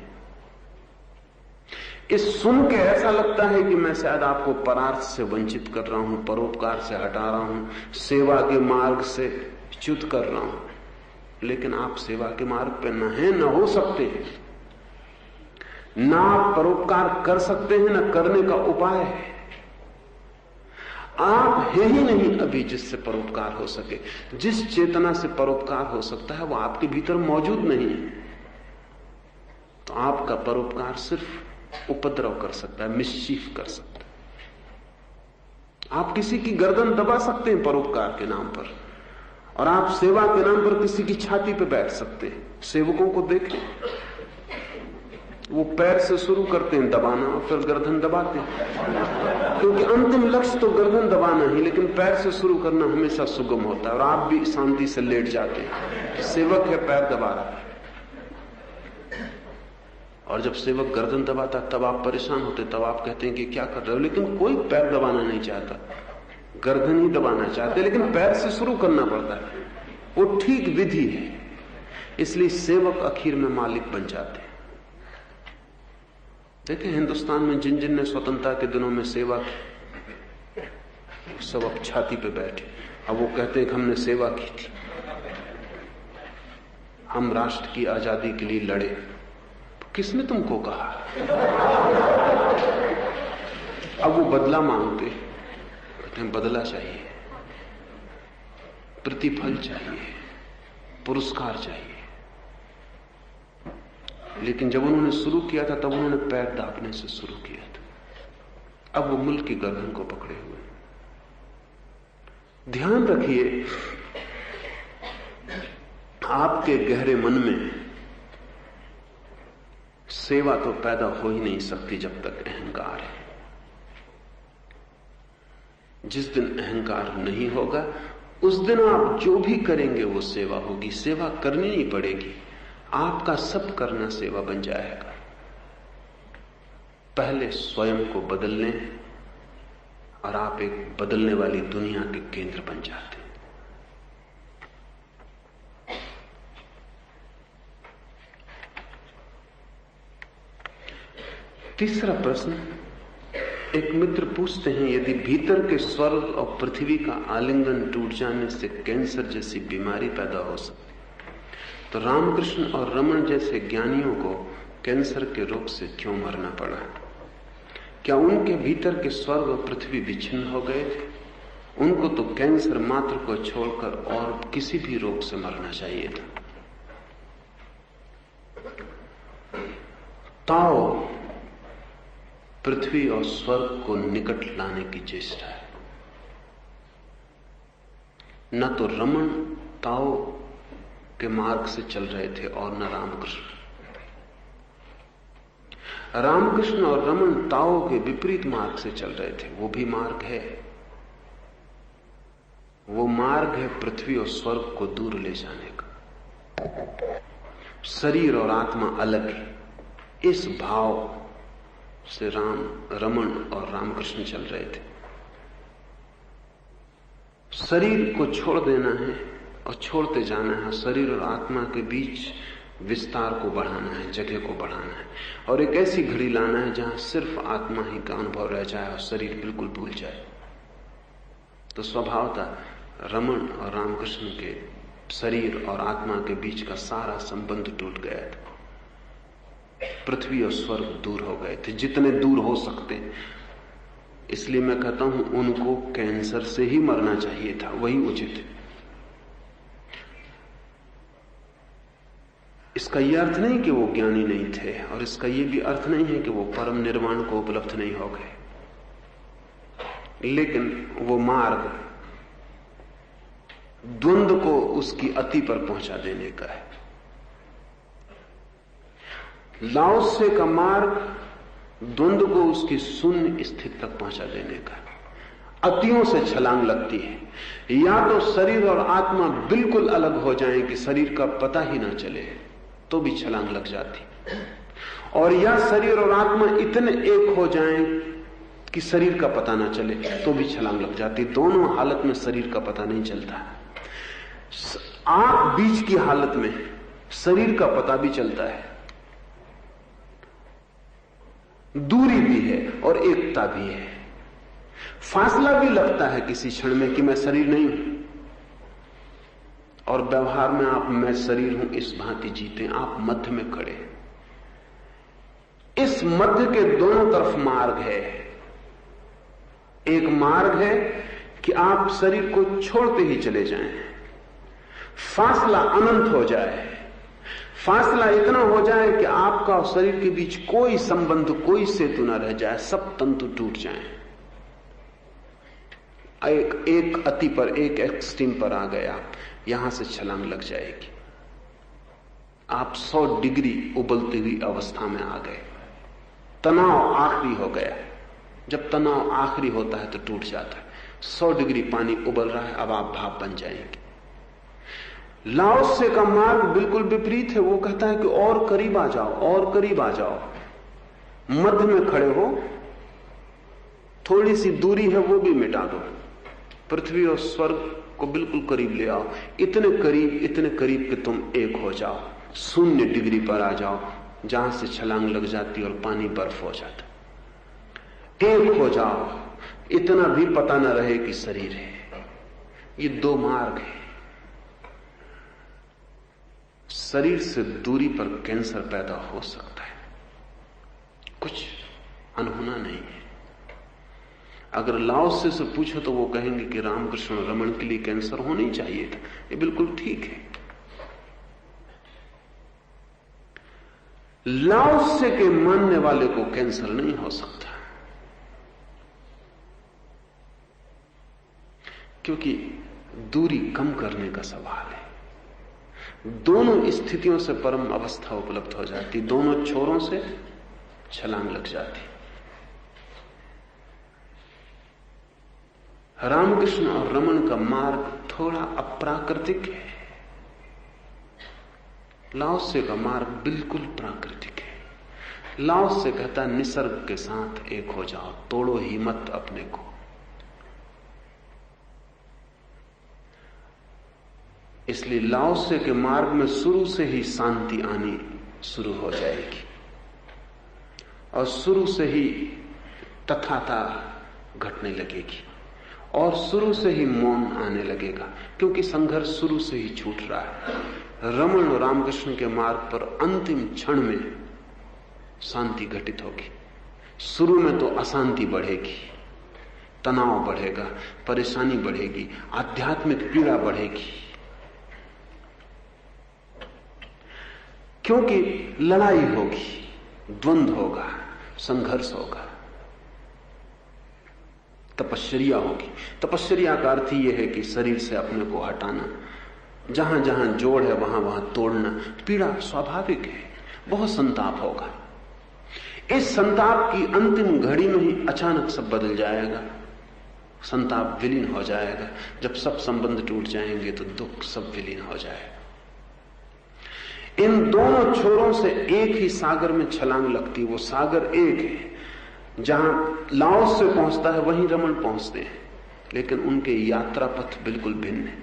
इस सुन के ऐसा लगता है कि मैं शायद आपको परार्थ से वंचित कर रहा हूं, परोपकार से हटा रहा हूं, सेवा के मार्ग से च्युत कर रहा हूं, लेकिन आप सेवा के मार्ग पर न हैं, न हो सकते हैं। ना आप परोपकार कर सकते हैं, ना करने का उपाय है। आप है ही नहीं अभी जिससे परोपकार हो सके। जिस चेतना से परोपकार हो सकता है वो आपके भीतर मौजूद नहीं है। तो आपका परोपकार सिर्फ उपद्रव कर सकता है, मिसचीफ कर सकता है। आप किसी की गर्दन दबा सकते हैं परोपकार के नाम पर, और आप सेवा के नाम पर किसी की छाती पर बैठ सकते हैं। सेवकों को देखें, वो पैर से शुरू करते हैं दबाना और फिर गर्दन दबाते हैं, क्योंकि अंतिम लक्ष्य तो गर्दन दबाना ही, लेकिन पैर से शुरू करना हमेशा सुगम होता है। और आप भी शांति से लेट जाते हैं, सेवक है पैर दबा रहा है। और जब सेवक गर्दन दबाता तब आप परेशान होते, तब आप कहते हैं कि क्या कर रहे हो, लेकिन कोई पैर दबाना नहीं चाहता, गर्दन ही दबाना चाहते, लेकिन पैर से शुरू करना पड़ता है। वो ठीक विधि है, इसलिए सेवक आखिर में मालिक बन जाते हैं। देखिए हिंदुस्तान में जिन जिन ने स्वतंत्रता के दिनों में सेवा की, सब अब छाती पे बैठे। अब वो कहते हैं कि हमने सेवा की थी, हम राष्ट्र की आजादी के लिए लड़े। किसने तुमको कहा? अब वो बदला मांगते, कहते हैं बदला चाहिए, प्रतिफल चाहिए, पुरस्कार चाहिए। लेकिन जब उन्होंने शुरू किया था तब उन्होंने पैर दाबने से शुरू किया था। अब वो मुल्क की गर्दन को पकड़े हुए। ध्यान रखिए, आपके गहरे मन में सेवा तो पैदा हो ही नहीं सकती जब तक अहंकार है। जिस दिन अहंकार नहीं होगा उस दिन आप जो भी करेंगे वो सेवा होगी। सेवा करनी नहीं पड़ेगी, आपका सब करना सेवा बन जाएगा। पहले स्वयं को बदल लें और आप एक बदलने वाली दुनिया के केंद्र बन जाते हैं। तीसरा प्रश्न, एक मित्र पूछते हैं, यदि भीतर के स्वर्ग और पृथ्वी का आलिंगन टूट जाने से कैंसर जैसी बीमारी पैदा हो सकती, तो रामकृष्ण और रमन जैसे ज्ञानियों को कैंसर के रोग से क्यों मरना पड़ा? क्या उनके भीतर के स्वर्ग और पृथ्वी विच्छिन्न हो गए थे? उनको तो कैंसर मात्र को छोड़कर और किसी भी रोग से मरना चाहिए था। ताओ पृथ्वी और स्वर्ग को निकट लाने की चेष्टा है। न तो रमन ताओ के मार्ग से चल रहे थे और न रामकृष्ण। रामकृष्ण और रमन ताओ के विपरीत मार्ग से चल रहे थे। वो भी मार्ग है, वो मार्ग है पृथ्वी और स्वर्ग को दूर ले जाने का। शरीर और आत्मा अलग है, इस भाव से रमन और रामकृष्ण चल रहे थे। शरीर को छोड़ देना है और छोड़ते जाना है। शरीर और आत्मा के बीच विस्तार को बढ़ाना है, जगह को बढ़ाना है, और एक ऐसी घड़ी लाना है जहां सिर्फ आत्मा ही का अनुभव रह जाए और शरीर बिल्कुल भूल जाए। तो स्वभावतः रमण और रामकृष्ण के शरीर और आत्मा के बीच का सारा संबंध टूट गया था। पृथ्वी और स्वर्ग दूर हो गए थे, जितने दूर हो सकते। इसलिए मैं कहता हूं उनको कैंसर से ही मरना चाहिए था, वही उचित है। इसका यह अर्थ नहीं कि वो ज्ञानी नहीं थे, और इसका यह भी अर्थ नहीं है कि वो परम निर्वाण को उपलब्ध नहीं हो गए, लेकिन वो मार्ग द्वंद्व को उसकी अति पर पहुंचा देने का है। लाओ त्से का मार्ग द्वंद्व को उसकी शून्य स्थिति तक पहुंचा देने का। अतियों से छलांग लगती है। या तो शरीर और आत्मा बिल्कुल अलग हो जाएं कि शरीर का पता ही ना चले, तो भी छलांग लग जाती, और या शरीर और आत्मा इतने एक हो जाएं कि शरीर का पता ना चले, तो भी छलांग लग जाती। दोनों हालत में शरीर का पता नहीं चलता। आप बीच की हालत में शरीर का पता भी चलता है, दूरी भी है और एकता भी है। फासला भी लगता है किसी क्षण में कि मैं शरीर नहीं हूं, और व्यवहार में आप मैं शरीर हूं इस भांति जीते। आप मध्य में खड़े, इस मध्य के दोनों तरफ मार्ग है। एक मार्ग है कि आप शरीर को छोड़ते ही चले जाएं, फासला अनंत हो जाए, फासला इतना हो जाए कि आपका और शरीर के बीच कोई संबंध, कोई सेतु न रह जाए, सब तंतु टूट जाएं। एक अति पर, एक एक्सट्रीम पर आ गया, यहां से छलांग लग जाएगी। आप 100 डिग्री उबलती हुई अवस्था में आ गए। तनाव आखिरी हो गया। जब तनाव आखिरी होता है तो टूट जाता है। 100 डिग्री पानी उबल रहा है, अब आप भाप बन जाएंगे। लाओ त्से का मार्ग बिल्कुल विपरीत है। वो कहता है कि और करीब आ जाओ, और करीब आ जाओ। मध्य में खड़े हो, थोड़ी सी दूरी है वो भी मिटा दो, पृथ्वी और स्वर्ग को बिल्कुल करीब ले आओ। इतने करीब कि तुम एक हो जाओ, 0 डिग्री पर आ जाओ, जहां से छलांग लग जाती और पानी बर्फ हो जाता। एक हो जाओ, इतना भी पता न रहे कि शरीर है। ये 2 मार्ग है। शरीर से दूरी पर कैंसर पैदा हो सकता है, कुछ अनहोना नहीं है। अगर लाओ त्से से पूछो तो वो कहेंगे कि रामकृष्ण रमण के लिए कैंसर होना ही चाहिए था। ये बिल्कुल ठीक है। लाओ त्से के मानने वाले को कैंसर नहीं हो सकता, क्योंकि दूरी कम करने का सवाल है। दोनों स्थितियों से परम अवस्था उपलब्ध हो जाती, दोनों छोरों से छलांग लग जाती। रामकृष्ण और रमण का मार्ग थोड़ा अप्राकृतिक है, लाओ त्से का मार्ग बिल्कुल प्राकृतिक है। लाओ त्से कहता निसर्ग के साथ एक हो जाओ, तोड़ो ही मत अपने को। इसलिए लाओ त्से के मार्ग में शुरू से ही शांति आनी शुरू हो जाएगी, और शुरू से ही तथाता घटने लगेगी, और शुरू से ही मौन आने लगेगा, क्योंकि संघर्ष शुरू से ही छूट रहा है। रमण और रामकृष्ण के मार्ग पर अंतिम क्षण में शांति घटित होगी। शुरू में तो अशांति बढ़ेगी, तनाव बढ़ेगा, परेशानी बढ़ेगी, आध्यात्मिक पीड़ा बढ़ेगी, क्योंकि लड़ाई होगी, द्वंद्व होगा, संघर्ष होगा, तपश्चर्या होगी। तपश्चर्या का अर्थ यह है कि शरीर से अपने को हटाना, जहां जहां जोड़ है वहां वहां तोड़ना। पीड़ा स्वाभाविक है, बहुत संताप होगा। इस संताप की अंतिम घड़ी में ही अचानक सब बदल जाएगा, संताप विलीन हो जाएगा। जब सब संबंध टूट जाएंगे तो दुख सब विलीन हो जाएगा। इन दोनों छोरों से एक ही सागर में छलांग लगती। वो सागर एक है, जहां लाओ त्से पहुंचता है वहीं रमण पहुंचते हैं। लेकिन उनके यात्रा पथ बिल्कुल भिन्न है।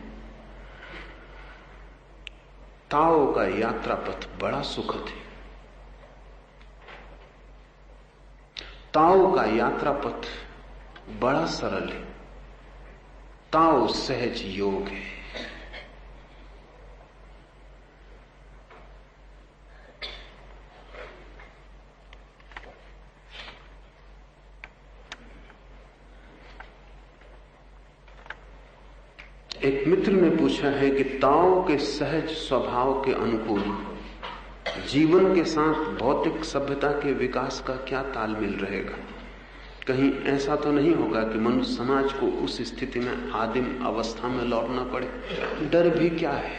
ताओ का यात्रा पथ बड़ा सुखद है। ताओ का यात्रा पथ बड़ा सरल है। ताओ सहज योग है। एक मित्र ने पूछा है कि ताओ के सहज स्वभाव के अनुकूल जीवन के साथ भौतिक सभ्यता के विकास का क्या तालमेल रहेगा। कहीं ऐसा तो नहीं होगा कि मनुष्य समाज को उस स्थिति में आदिम अवस्था में लौटना पड़े। डर भी क्या है,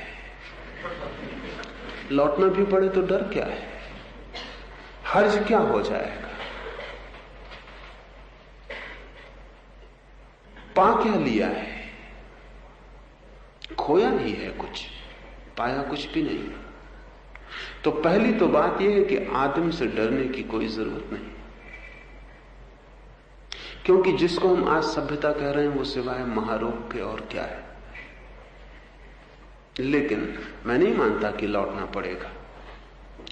लौटना भी पड़े तो डर क्या है, हर्ज क्या हो जाएगा, पा क्या लिया है, खोया नहीं है कुछ, पाया कुछ भी नहीं। तो पहली तो बात यह है कि आदम से डरने की कोई जरूरत नहीं, क्योंकि जिसको हम आज सभ्यता कह रहे हैं वो सिवाय महारोग के और क्या है। लेकिन मैं नहीं मानता कि लौटना पड़ेगा,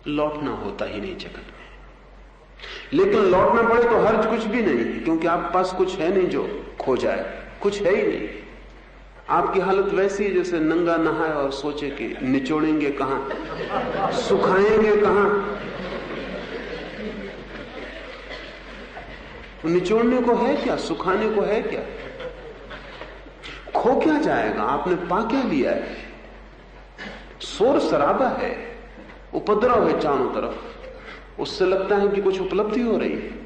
लौटना होता ही नहीं जगत में। लेकिन लौटना पड़े तो हर्ज कुछ भी नहीं, क्योंकि आपके पास कुछ है नहीं जो खो जाए, कुछ है ही नहीं। आपकी हालत वैसी है जैसे नंगा नहाए और सोचे कि निचोड़ेंगे कहां, सुखाएंगे कहां। निचोड़ने को है क्या, सुखाने को है क्या, खो क्या जाएगा, आपने पा क्या लिया है। शोर शराबा है, उपद्रव है चारों तरफ, उससे लगता है कि कुछ उपलब्धि हो रही है।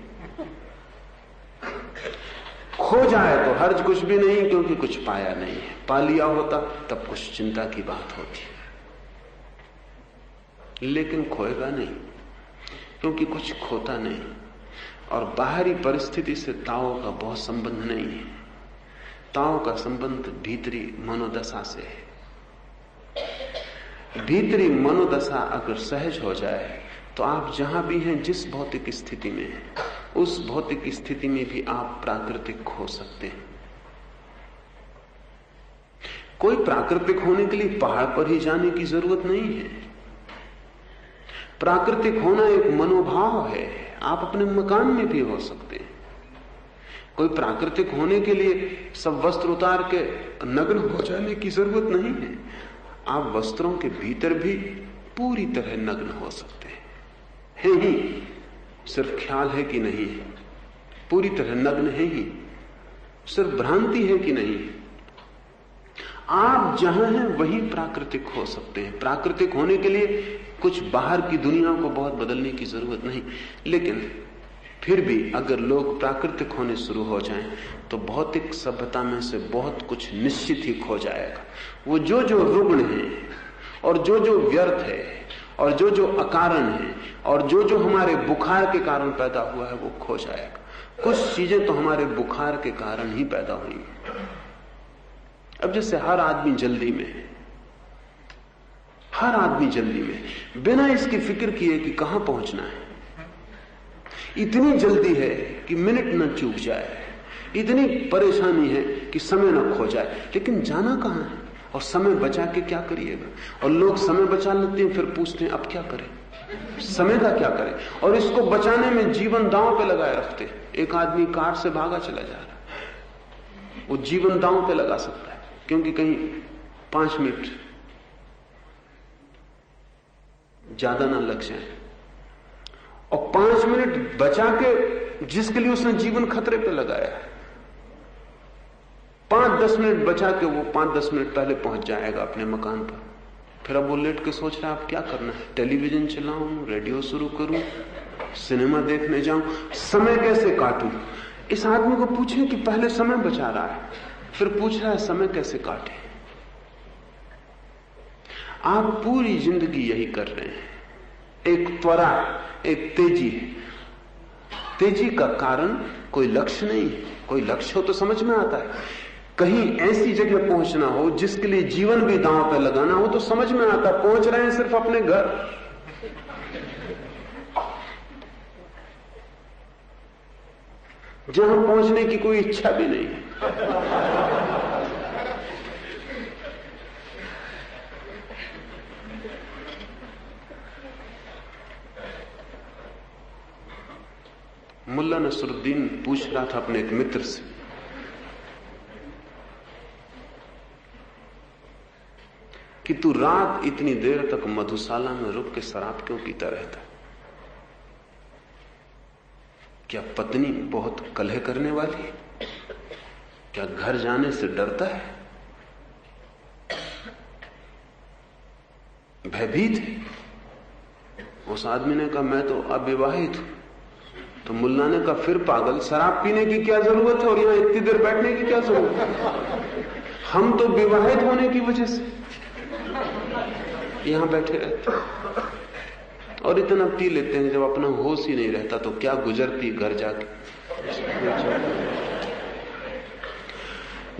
खो जाए तो हर्ज कुछ भी नहीं, क्योंकि कुछ पाया नहीं है। पा लिया होता तब कुछ चिंता की बात होती, लेकिन खोएगा नहीं, क्योंकि कुछ खोता नहीं। और बाहरी परिस्थिति से ताओ का बहुत संबंध नहीं है। ताओ का संबंध भीतरी मनोदशा से है। भीतरी मनोदशा अगर सहज हो जाए तो आप जहां भी हैं, जिस भौतिक स्थिति में हैं, उस भौतिक स्थिति में भी आप प्राकृतिक हो सकते हैं। कोई प्राकृतिक होने के लिए पहाड़ पर ही जाने की जरूरत नहीं है। प्राकृतिक होना एक मनोभाव है, आप अपने मकान में भी हो सकते हैं। कोई प्राकृतिक होने के लिए सब वस्त्र उतार के नग्न हो जाने की जरूरत नहीं है। आप वस्त्रों के भीतर भी पूरी तरह नग्न हो सकते हैं, है ही, सिर्फ ख्याल है कि नहीं है। पूरी तरह नग्न है ही, सिर्फ भ्रांति है कि नहीं। आप जहां हैं वही प्राकृतिक हो सकते हैं। प्राकृतिक होने के लिए कुछ बाहर की दुनिया को बहुत बदलने की जरूरत नहीं। लेकिन फिर भी अगर लोग प्राकृतिक होने शुरू हो जाएं तो भौतिक सभ्यता में से बहुत कुछ निश्चित ही खो जाएगा। वो जो जो रुग्ण है और जो जो व्यर्थ है और जो जो अकारण है और जो जो हमारे बुखार के कारण पैदा हुआ है वो खो जाएगा। कुछ चीजें तो हमारे बुखार के कारण ही पैदा हुई हैं। अब जैसे हर आदमी जल्दी में है, हर आदमी जल्दी में, बिना इसकी फिक्र किए कि कहां पहुंचना है। इतनी जल्दी है कि मिनट न चूक जाए, इतनी परेशानी है कि समय न खो जाए, लेकिन जाना कहां है और समय बचा के क्या करिएगा। और लोग समय बचा लेते हैं, फिर पूछते हैं अब क्या करें, समय का क्या करें, और इसको बचाने में जीवन दांव पे लगाए रखते हैं। एक आदमी कार से भागा चला जा रहा है, वो जीवन दांव पे लगा सकता है, क्योंकि कहीं 5 मिनट ज्यादा ना लग जाए। और 5 मिनट बचा के जिसके लिए उसने जीवन खतरे पे लगाया है, 5-10 मिनट बचा के वो 5-10 मिनट पहले पहुंच जाएगा अपने मकान पर। फिर अब वो लेट के सोच रहा है अब क्या करना है, टेलीविजन चलाऊं, रेडियो शुरू करूं, सिनेमा देखने जाऊं, समय कैसे काटूं। इस आदमी को पूछे कि पहले समय बचा रहा है, फिर पूछ रहा है समय कैसे काटे। आप पूरी जिंदगी यही कर रहे हैं। एक त्वरा, एक तेजी है। तेजी का कारण कोई लक्ष्य नहीं है। कोई लक्ष्य हो तो समझ में आता है। कहीं ऐसी जगह पहुंचना हो जिसके लिए जीवन भी दांव पे लगाना हो तो समझ में आता। पहुंच रहे हैं सिर्फ अपने घर। जहां पहुंचने की कोई इच्छा भी नहीं है। मुल्ला नसरुद्दीन पूछ रहा था अपने एक मित्र से कि तू रात इतनी देर तक मधुशाला में रुक के शराब क्यों पीता रहता? क्या पत्नी बहुत कलह करने वाली है? क्या घर जाने से डरता है? भयभीत है? उस आदमी ने कहा मैं तो अविवाहित हूं। तो मुल्ला ने कहा फिर पागल, शराब पीने की क्या जरूरत है और यहां इतनी देर बैठने की क्या जरूरत है? हम तो विवाहित होने की वजह से यहां बैठे रहते और इतना पी लेते हैं, जब अपना होश ही नहीं रहता तो क्या गुजरती घर जाके।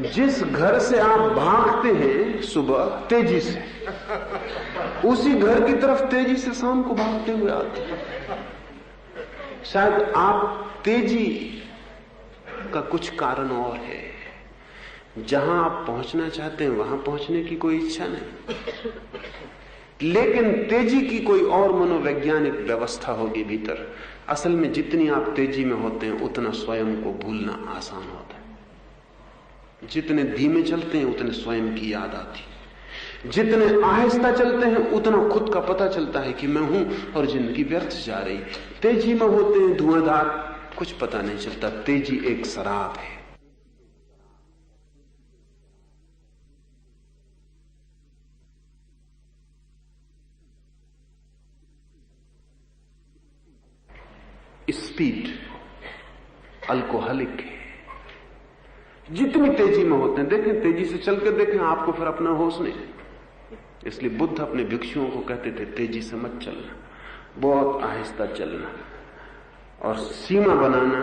जिस घर से आप भागते हैं सुबह तेजी से, उसी घर की तरफ तेजी से शाम को भागते हुए आते हैं। शायद आप तेजी का कुछ कारण और है। जहां आप पहुंचना चाहते हैं वहां पहुंचने की कोई इच्छा नहीं, लेकिन तेजी की कोई और मनोवैज्ञानिक व्यवस्था होगी भीतर। असल में जितनी आप तेजी में होते हैं उतना स्वयं को भूलना आसान होता है। जितने धीमे चलते हैं उतने स्वयं की याद आती। जितने आहिस्ता चलते हैं उतना खुद का पता चलता है कि मैं हूं और जिंदगी व्यर्थ जा रही। तेजी में होते हैं धुआंधार, कुछ पता नहीं चलता। तेजी एक शराब है। स्पीड अल्कोहलिक है। जितनी तेजी में होते हैं, देखें तेजी से चल के देखें, आपको फिर अपना होश नहीं। इसलिए बुद्ध अपने भिक्षुओं को कहते थे तेजी से मत चलना, बहुत आहिस्ता चलना और सीमा बनाना।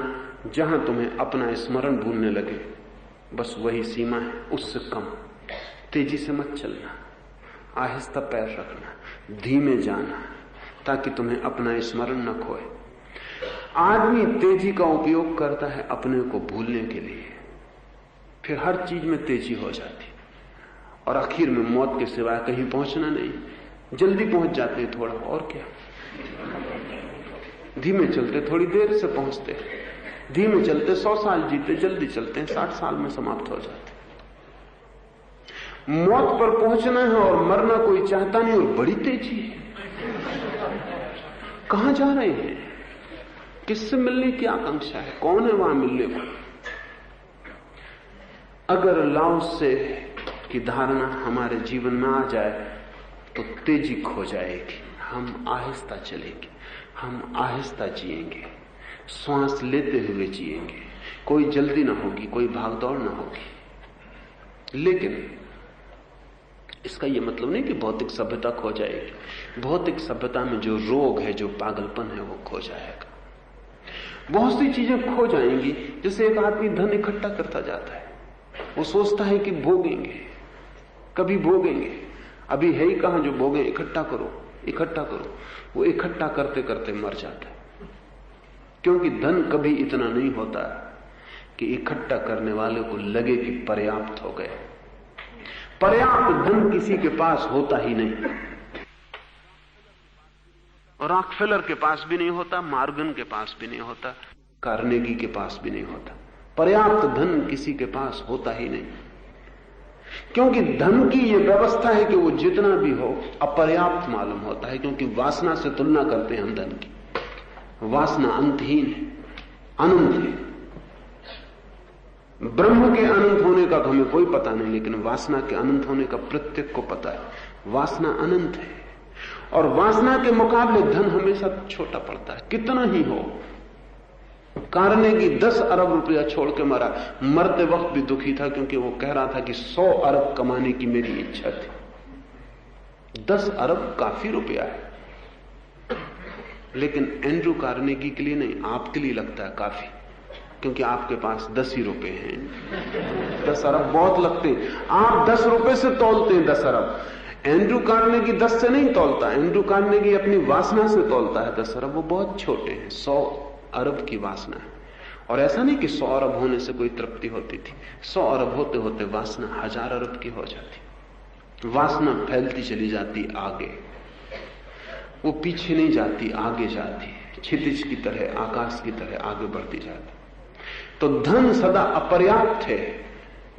जहां तुम्हें अपना स्मरण भूलने लगे बस वही सीमा है, उससे कम। तेजी से मत चलना, आहिस्ता पैर रखना, धीमे जाना, ताकि तुम्हें अपना स्मरण न खोए। आदमी तेजी का उपयोग करता है अपने को भूलने के लिए, फिर हर चीज में तेजी हो जाती और आखिर में मौत के सिवाय कहीं पहुंचना नहीं। जल्दी पहुंच जाते हैं थोड़ा, और क्या। धीमे चलते थोड़ी देर से पहुंचते, धीमे चलते 100 साल जीते, जल्दी चलते हैं 60 साल में समाप्त हो जाते। मौत पर पहुंचना है और मरना कोई चाहता नहीं, और बड़ी तेजी है। कहां जा रहे हैं? किससे मिलने की आकांक्षा है? कौन है वहां मिलने को? अगर लाओसे की धारणा हमारे जीवन में आ जाए तो तेजी खो जाएगी। हम आहिस्ता चलेंगे, हम आहिस्ता जिएंगे, श्वास लेते हुए जिएंगे। कोई जल्दी ना होगी, कोई भागदौड़ ना होगी। लेकिन इसका यह मतलब नहीं कि भौतिक सभ्यता खो जाएगी। भौतिक सभ्यता में जो रोग है, जो पागलपन है, वो खो जाएगा। बहुत सी चीजें खो जाएंगी। जैसे एक आदमी धन इकट्ठा करता जाता है, वो सोचता है कि भोगेंगे, कभी भोगेंगे, अभी है ही कहां जो भोगे। इकट्ठा करो, इकट्ठा करो। वो इकट्ठा करते करते मर जाता है, क्योंकि धन कभी इतना नहीं होता कि इकट्ठा करने वाले को लगे कि पर्याप्त हो गए। पर्याप्त धन किसी के पास होता ही नहीं, और रॉकफेलर के पास भी नहीं होता, मॉर्गन के पास भी नहीं होता, कार्नेगी के पास भी नहीं होता। पर्याप्त धन किसी के पास होता ही नहीं, क्योंकि धन की यह व्यवस्था है कि वो जितना भी हो अपर्याप्त मालूम होता है। क्योंकि वासना से तुलना करते हैं हम धन की। वासना अंतहीन है, अनंत है। ब्रह्म के अनंत होने का हमें कोई पता नहीं, लेकिन वासना के अनंत होने का प्रत्येक को पता है। वासना अनंत है, और वासना के मुकाबले धन हमेशा छोटा पड़ता है, कितना ही हो। कार्नेगी 10 अरब रुपया छोड़ के मरा। मरते वक्त भी दुखी था, क्योंकि वो कह रहा था कि 100 अरब कमाने की मेरी इच्छा थी। 10 अरब काफी रुपया है, लेकिन एंड्रू कार्नेगी के लिए नहीं, आपके लिए लगता है काफी, क्योंकि आपके पास 10 ही रुपए हैं। 10 अरब बहुत लगते हैं। आप 10 रुपए से तोलते हैं 10 अरब। एंड्रू कार्नेगी 10 से नहीं तोलता। एंड्रू कार्नेगी अपनी वासना से तोलता है 10 अरब। वो बहुत छोटे हैं, 100 अरब की वासना है। और ऐसा नहीं कि 100 अरब होने से कोई तृप्ति होती थी। 100 अरब होते होते वासना 1000 अरब की हो जाती। वासना फैलती चली जाती आगे, वो पीछे नहीं जाती, आगे जाती, क्षितिज की तरह, आकाश की तरह आगे बढ़ती जाती। तो धन सदा अपर्याप्त है,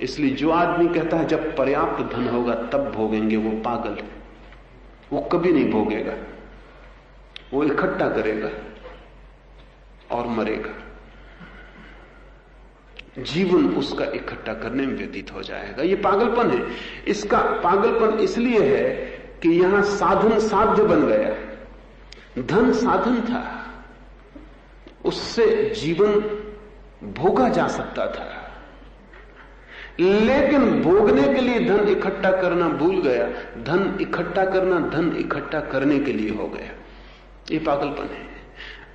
इसलिए जो आदमी कहता है जब पर्याप्त धन होगा तब भोगेंगे, वो पागल है। वो कभी नहीं भोगेगा, वो इकट्ठा करेगा और मरेगा। जीवन उसका इकट्ठा करने में व्यतीत हो जाएगा। ये पागलपन है। इसका पागलपन इसलिए है कि यहां साधन साध्य बन गया। धन साधन था, उससे जीवन भोगा जा सकता था, लेकिन भोगने के लिए धन इकट्ठा करना भूल गया। धन इकट्ठा करना धन इकट्ठा करने के लिए हो गया। ये पागलपन है।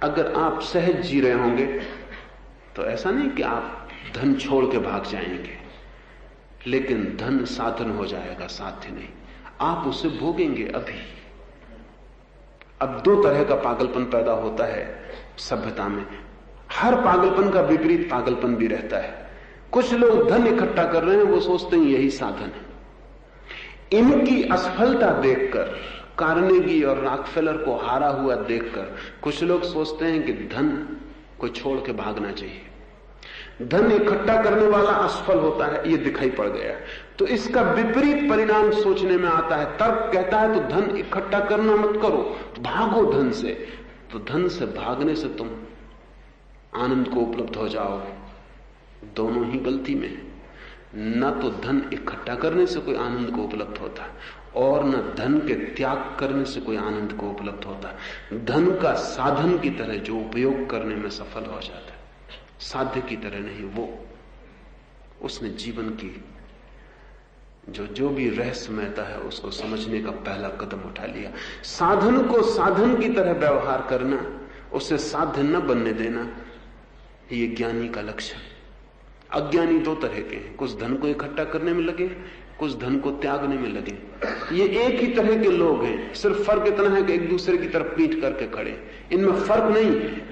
अगर आप सहज जी रहे होंगे तो ऐसा नहीं कि आप धन छोड़ के भाग जाएंगे, लेकिन धन साधन हो जाएगा, साध्य नहीं। आप उसे भोगेंगे अभी। अब 2 तरह का पागलपन पैदा होता है सभ्यता में। हर पागलपन का विपरीत पागलपन भी रहता है। कुछ लोग धन इकट्ठा कर रहे हैं, वो सोचते हैं यही साधन है। इनकी असफलता देखकर, कार्नेगी और रॉकफेलर को हारा हुआ देखकर, कुछ लोग सोचते हैं कि धन को छोड़ के भागना चाहिए। धन इकट्ठा करने वाला असफल होता है, ये दिखाई पड़ गया। तो इसका विपरीत परिणाम सोचने में आता है। तर्क कहता है तो धन इकट्ठा करना मत करो, भागो धन से। तो धन से भागने से तुम आनंद को उपलब्ध हो जाओगे। दोनों ही गलती में है। न तो धन इकट्ठा करने से कोई आनंद को उपलब्ध होता और न धन के त्याग करने से कोई आनंद को उपलब्ध होता। धन का साधन की तरह जो उपयोग करने में सफल हो जाता है, साध्य की तरह नहीं। वो उसने जीवन की जो भी रहस्यमयता है उसको समझने का पहला कदम उठा लिया। साधन को साधन की तरह व्यवहार करना, उसे साध्य न बनने देना, ये ज्ञानी का लक्षण। अज्ञानी 2 तरह के हैं, कुछ धन को इकट्ठा करने में लगे, कुछ धन को त्यागने में लगे। ये एक ही तरह के लोग हैं, सिर्फ फर्क इतना है कि एक दूसरे की तरफ पीठ करके खड़े। इनमें फर्क नहीं है।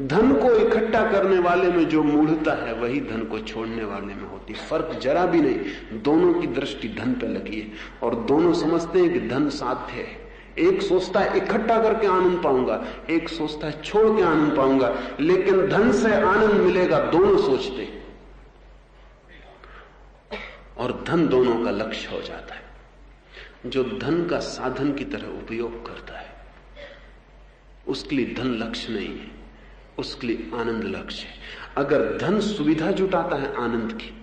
धन को इकट्ठा करने वाले में जो मूढ़ता है वही धन को छोड़ने वाले में होती। फर्क जरा भी नहीं। दोनों की दृष्टि धन पे लगी है और दोनों समझते हैं कि धन साध्य है। एक सोचता है इकट्ठा करके आनंद पाऊंगा, एक सोचता है छोड़ के आनंद पाऊंगा, लेकिन धन से आनंद मिलेगा, दोनों सोचते हैं। और धन दोनों का लक्ष्य हो जाता है। जो धन का साधन की तरह उपयोग करता है उसके लिए धन लक्ष्य नहीं है, उसके लिए आनंद लक्ष्य है। अगर धन सुविधा जुटाता है आनंद की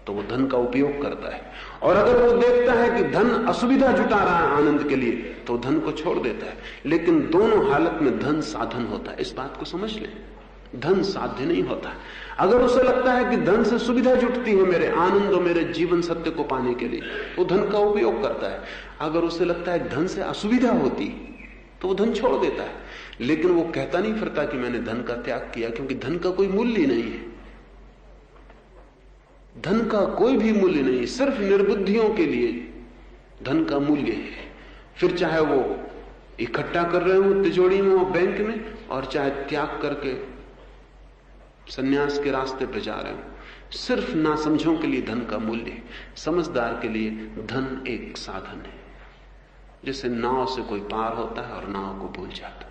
तो वो धन का उपयोग करता है, और अगर वो देखता है कि धन असुविधा जुटा रहा है आनंद के लिए तो धन को छोड़ देता है। लेकिन दोनों हालत में धन साधन होता है। इस बात को समझ लें, धन साध्य नहीं होता। अगर उसे लगता है कि धन से सुविधा जुटती है मेरे आनंद और मेरे जीवन सत्य को पाने के लिए, वो धन का उपयोग करता है। अगर उसे लगता है धन से असुविधा होती तो वो धन छोड़ देता है। लेकिन वो कहता नहीं फिरता कि मैंने धन का त्याग किया, क्योंकि धन का कोई मूल्य नहीं है। धन का कोई भी मूल्य नहीं, सिर्फ निर्बुद्धियों के लिए धन का मूल्य है। फिर चाहे वो इकट्ठा कर रहे हो तिजोरी में, वो बैंक में, और चाहे त्याग करके सन्यास के रास्ते पर जा रहे हो, सिर्फ नासमझों के लिए धन का मूल्य है। समझदार के लिए धन एक साधन है। जैसे नाव से कोई पार होता है और नाव को भूल जाता है।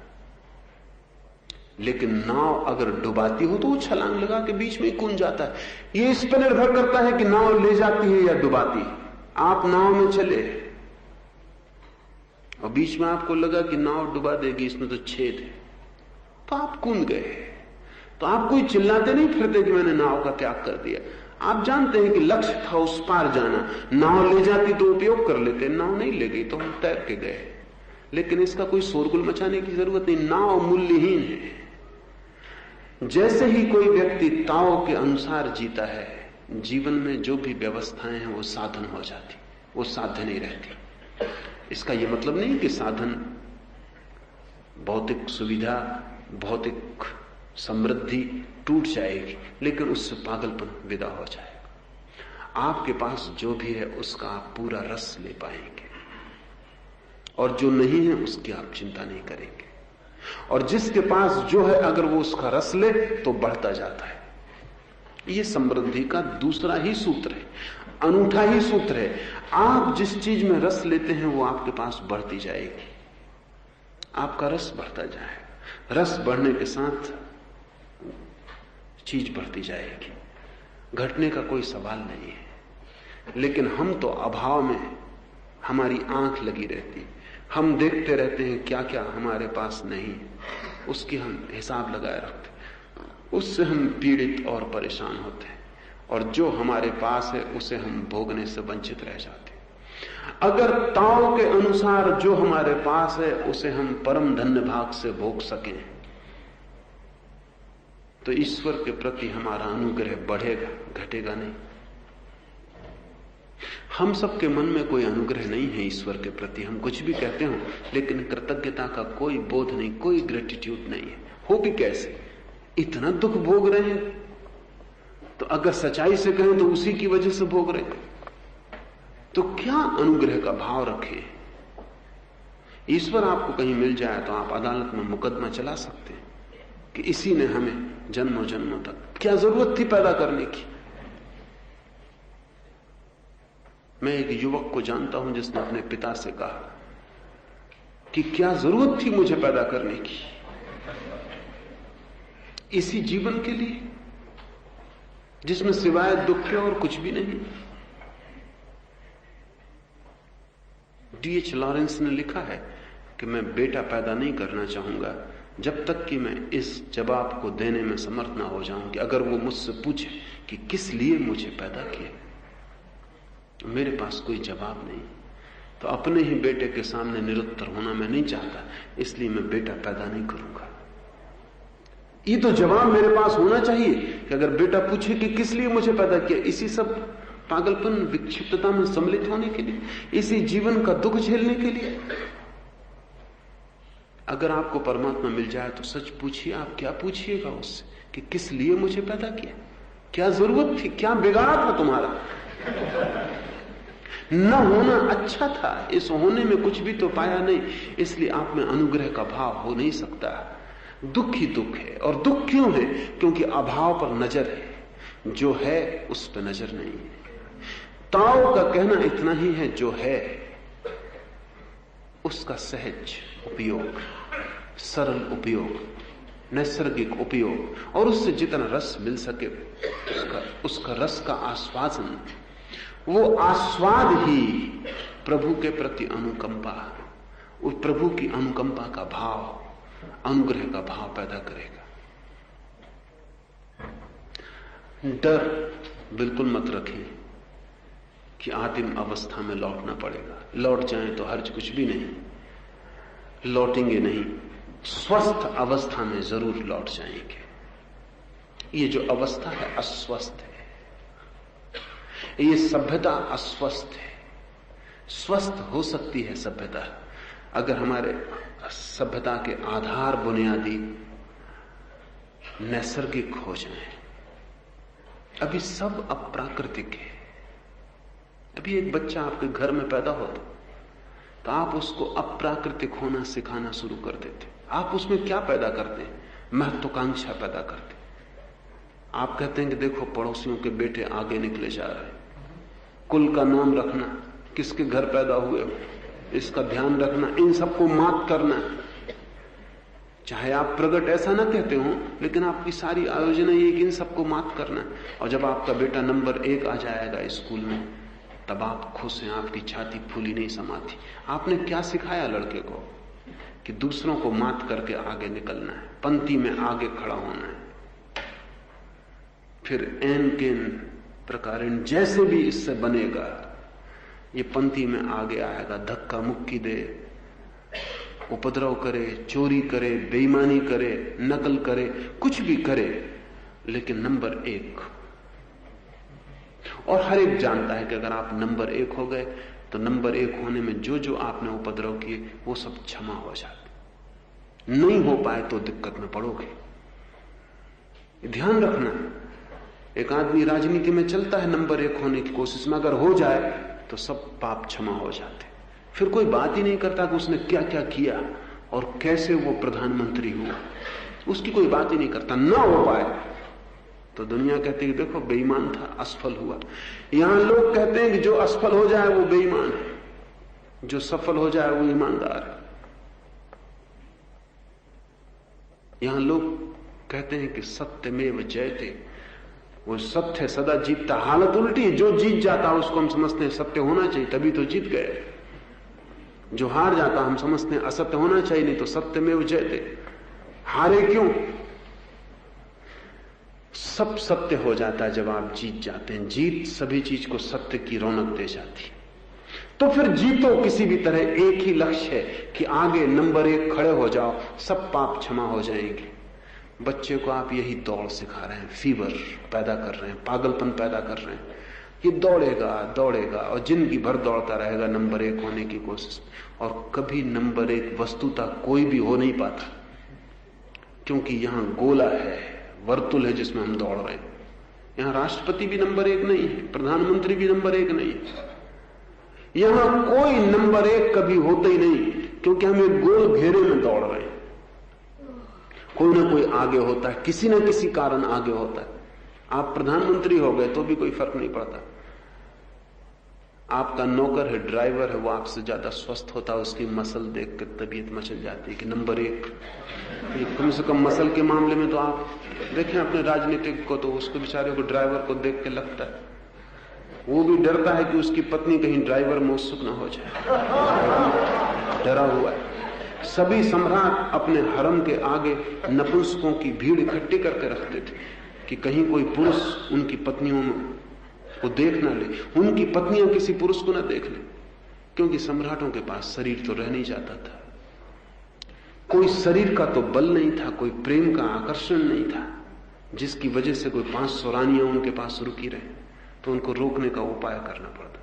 लेकिन नाव अगर डुबाती हो तो वो छलांग लगा के बीच में कूद जाता है। ये इस पर निर्भर करता है कि नाव ले जाती है या डुबाती। आप नाव में चले और बीच में आपको लगा कि नाव डुबा देगी, इसमें तो छेद है, तो आप कूद गए। तो आप कोई चिल्लाते नहीं फिरते कि मैंने नाव का त्याग कर दिया। आप जानते हैं कि लक्ष्य था उस पार जाना। नाव ले जाती तो उपयोग कर लेते, नाव नहीं ले गई तो हम तैर के गए। लेकिन इसका कोई शोरगुल मचाने की जरूरत नहीं। नाव मूल्यहीन है। जैसे ही कोई व्यक्ति ताओ के अनुसार जीता है, जीवन में जो भी व्यवस्थाएं हैं वो साधन हो जाती, वो साध्य नहीं रहती। इसका यह मतलब नहीं कि साधन भौतिक सुविधा, भौतिक समृद्धि टूट जाएगी, लेकिन उससे पागलपन विदा हो जाएगा। आपके पास जो भी है उसका आप पूरा रस ले पाएंगे, और जो नहीं है उसकी आप चिंता नहीं करेंगे। और जिसके पास जो है अगर वो उसका रस ले तो बढ़ता जाता है। ये समृद्धि का दूसरा ही सूत्र है, अनूठा ही सूत्र है। आप जिस चीज में रस लेते हैं वो आपके पास बढ़ती जाएगी, आपका रस बढ़ता जाएगा। रस बढ़ने के साथ चीज बढ़ती जाएगी, घटने का कोई सवाल नहीं है। लेकिन हम तो अभाव में हमारी आंख लगी रहती, हम देखते रहते हैं क्या क्या हमारे पास नहीं, उसकी हम हिसाब लगाए रखते, उससे हम पीड़ित और परेशान होते हैं, और जो हमारे पास है उसे हम भोगने से वंचित रह जाते हैं। अगर ताओ के अनुसार जो हमारे पास है उसे हम परम धन्य भाग से भोग सकें तो ईश्वर के प्रति हमारा अनुग्रह बढ़ेगा, घटेगा नहीं। हम सबके मन में कोई अनुग्रह नहीं है ईश्वर के प्रति, हम कुछ भी कहते हो लेकिन कृतज्ञता का कोई बोध नहीं, कोई ग्रेटिट्यूड नहीं है। हो भी कैसे, इतना दुख भोग रहे हैं तो अगर सच्चाई से कहें तो उसी की वजह से भोग रहे हैं, तो क्या अनुग्रह का भाव रखें। ईश्वर आपको कहीं मिल जाए तो आप अदालत में मुकदमा चला सकते हैं कि इसी ने हमें जन्मों जन्मों तक, क्या जरूरत थी पैदा करने की। मैं एक युवक को जानता हूं जिसने अपने पिता से कहा कि क्या जरूरत थी मुझे पैदा करने की, इसी जीवन के लिए जिसमें सिवाय दुख के और कुछ भी नहीं। D.H. लॉरेंस ने लिखा है कि मैं बेटा पैदा नहीं करना चाहूंगा जब तक कि मैं इस जवाब को देने में समर्थ ना हो जाऊं कि अगर वो मुझसे पूछे कि किस लिए मुझे पैदा किया, मेरे पास कोई जवाब नहीं, तो अपने ही बेटे के सामने निरुत्तर होना मैं नहीं चाहता, इसलिए मैं बेटा पैदा नहीं करूंगा। ये तो जवाब मेरे पास होना चाहिए कि अगर बेटा पूछे कि किस लिए मुझे पैदा किया, इसी सब पागलपन विक्षिप्तता में सम्मिलित होने के लिए, इसी जीवन का दुख झेलने के लिए। अगर आपको परमात्मा मिल जाए तो सच पूछिए, आप क्या पूछिएगा उससे कि किस लिए मुझे पैदा किया, क्या जरूरत थी, क्या बिगाड़ा था तुम्हारा। न होना अच्छा था, इस होने में कुछ भी तो पाया नहीं, इसलिए आप में अनुग्रह का भाव हो नहीं सकता। दुख ही दुख है, और दुख क्यों है? क्योंकि अभाव पर नजर है, जो है उस पर नजर नहीं है। ताओ का कहना इतना ही है, जो है उसका सहज उपयोग, सरल उपयोग, नैसर्गिक उपयोग, और उससे जितना रस मिल सके उसका रस का आस्वादन, वो आस्वाद ही प्रभु के प्रति अनुकंपा, उस प्रभु की अनुकंपा का भाव, अनुग्रह का भाव पैदा करेगा। डर बिल्कुल मत रखें कि आदिम अवस्था में लौटना पड़ेगा, लौट जाएं तो हर्ज कुछ भी नहीं, लौटेंगे नहीं, स्वस्थ अवस्था में जरूर लौट जाएंगे। ये जो अवस्था है अस्वस्थ है, ये सभ्यता अस्वस्थ है। स्वस्थ हो सकती है सभ्यता अगर हमारे सभ्यता के आधार बुनियादी नैसर्गिक हो जाए। अभी सब अप्राकृतिक है। अभी एक बच्चा आपके घर में पैदा होता तो आप उसको अप्राकृतिक होना सिखाना शुरू कर देते। आप उसमें क्या पैदा करते हैं? महत्वाकांक्षा पैदा करते। आप कहते हैं कि देखो पड़ोसियों के बेटे आगे निकले जा रहे हैं, कुल का नाम रखना, किसके घर पैदा हुए हो इसका ध्यान रखना, इन सबको मात करना। चाहे आप प्रगट ऐसा ना कहते हो, लेकिन आपकी सारी आयोजना ये कि इन सबको मात करना। और जब आपका बेटा नंबर 1 आ जाएगा स्कूल में, तब आप खुश हैं, आपकी छाती फूली नहीं समाती। आपने क्या सिखाया लड़के को? कि दूसरों को मात करके आगे निकलना है, पंक्ति में आगे खड़ा होना है। फिर एन केन प्रकार जैसे भी इससे बनेगा, ये पंक्ति में आगे आएगा, धक्का मुक्की दे, उपद्रव करे, चोरी करे, बेईमानी करे, नकल करे, कुछ भी करे, लेकिन नंबर 1। और हर एक जानता है कि अगर आप नंबर 1 हो गए तो नंबर 1 होने में जो जो आपने उपद्रव किए वो सब क्षमा हो जाते। नहीं हो पाए तो दिक्कत में पड़ोगे। ध्यान रखना, एक आदमी राजनीति में चलता है नंबर 1 होने की कोशिश में, अगर हो जाए तो सब पाप क्षमा हो जाते। फिर कोई बात ही नहीं करता कि उसने क्या क्या किया, और कैसे वो प्रधानमंत्री हुआ, उसकी कोई बात ही नहीं करता। ना हो पाए तो दुनिया कहती है देखो बेईमान था, असफल हुआ। यहां लोग कहते हैं कि जो असफल हो जाए वो बेईमान है, जो सफल हो जाए वो ईमानदार है। यहां लोग कहते हैं कि सत्यमेव जयते, वो सत्य सदा जीतता। हालत उल्टी है, जो जीत जाता उसको हम समझते हैं सत्य होना चाहिए, तभी तो जीत गए। जो हार जाता हम समझते हैं असत्य होना चाहिए, नहीं तो सत्यमेव जयते। हारे क्यों? सब सत्य हो जाता है जब आप जीत जाते हैं। जीत सभी चीज को सत्य की रौनक दे जाती है। तो फिर जीतो किसी भी तरह, एक ही लक्ष्य है कि आगे नंबर 1 खड़े हो जाओ, सब पाप क्षमा हो जाएंगे। बच्चे को आप यही दौड़ सिखा रहे हैं, फीवर पैदा कर रहे हैं, पागलपन पैदा कर रहे हैं। ये दौड़ेगा दौड़ेगा और जिंदगी भर दौड़ता रहेगा नंबर 1 होने की कोशिश, और कभी नंबर 1 वस्तुतः कोई भी हो नहीं पाता, क्योंकि यहां गोला है, वर्तुल है जिसमें हम दौड़ रहे हैं। यहां राष्ट्रपति भी नंबर 1 नहीं है, प्रधानमंत्री भी नंबर 1 नहीं है। यहां कोई नंबर 1 कभी होता ही नहीं, क्योंकि हम एक गोल घेरे में दौड़ रहे हैं। कोई ना कोई आगे होता है, किसी न किसी कारण आगे होता है। आप प्रधानमंत्री हो गए तो भी कोई फर्क नहीं पड़ता। आपका नौकर है, ड्राइवर है, वो आपसे ज्यादा स्वस्थ होता है, उसकी मसल देख कर तबीयत मचल जाती है कि नंबर 1। कम से कम मसल के मामले में तो आप देखें अपने राजनीतिक को, तो उसको बेचारे को ड्राइवर को देख के लगता है, वो भी डरता है कि उसकी पत्नी कहीं ड्राइवर में उत्सुक ना हो जाए, डरा हुआ है। सभी सम्राट अपने हरम के आगे नपुंसकों की भीड़ इकट्ठी करके रखते थे कि कहीं कोई पुरुष उनकी पत्नियों को देख ना ले, उनकी पत्नियां किसी पुरुष को ना देख ले, क्योंकि सम्राटों के पास शरीर तो रह नहीं जाता था। कोई शरीर का तो बल नहीं था, कोई प्रेम का आकर्षण नहीं था जिसकी वजह से कोई 500 रानियां उनके पास रुकी रहे, तो उनको रोकने का उपाय करना पड़ता,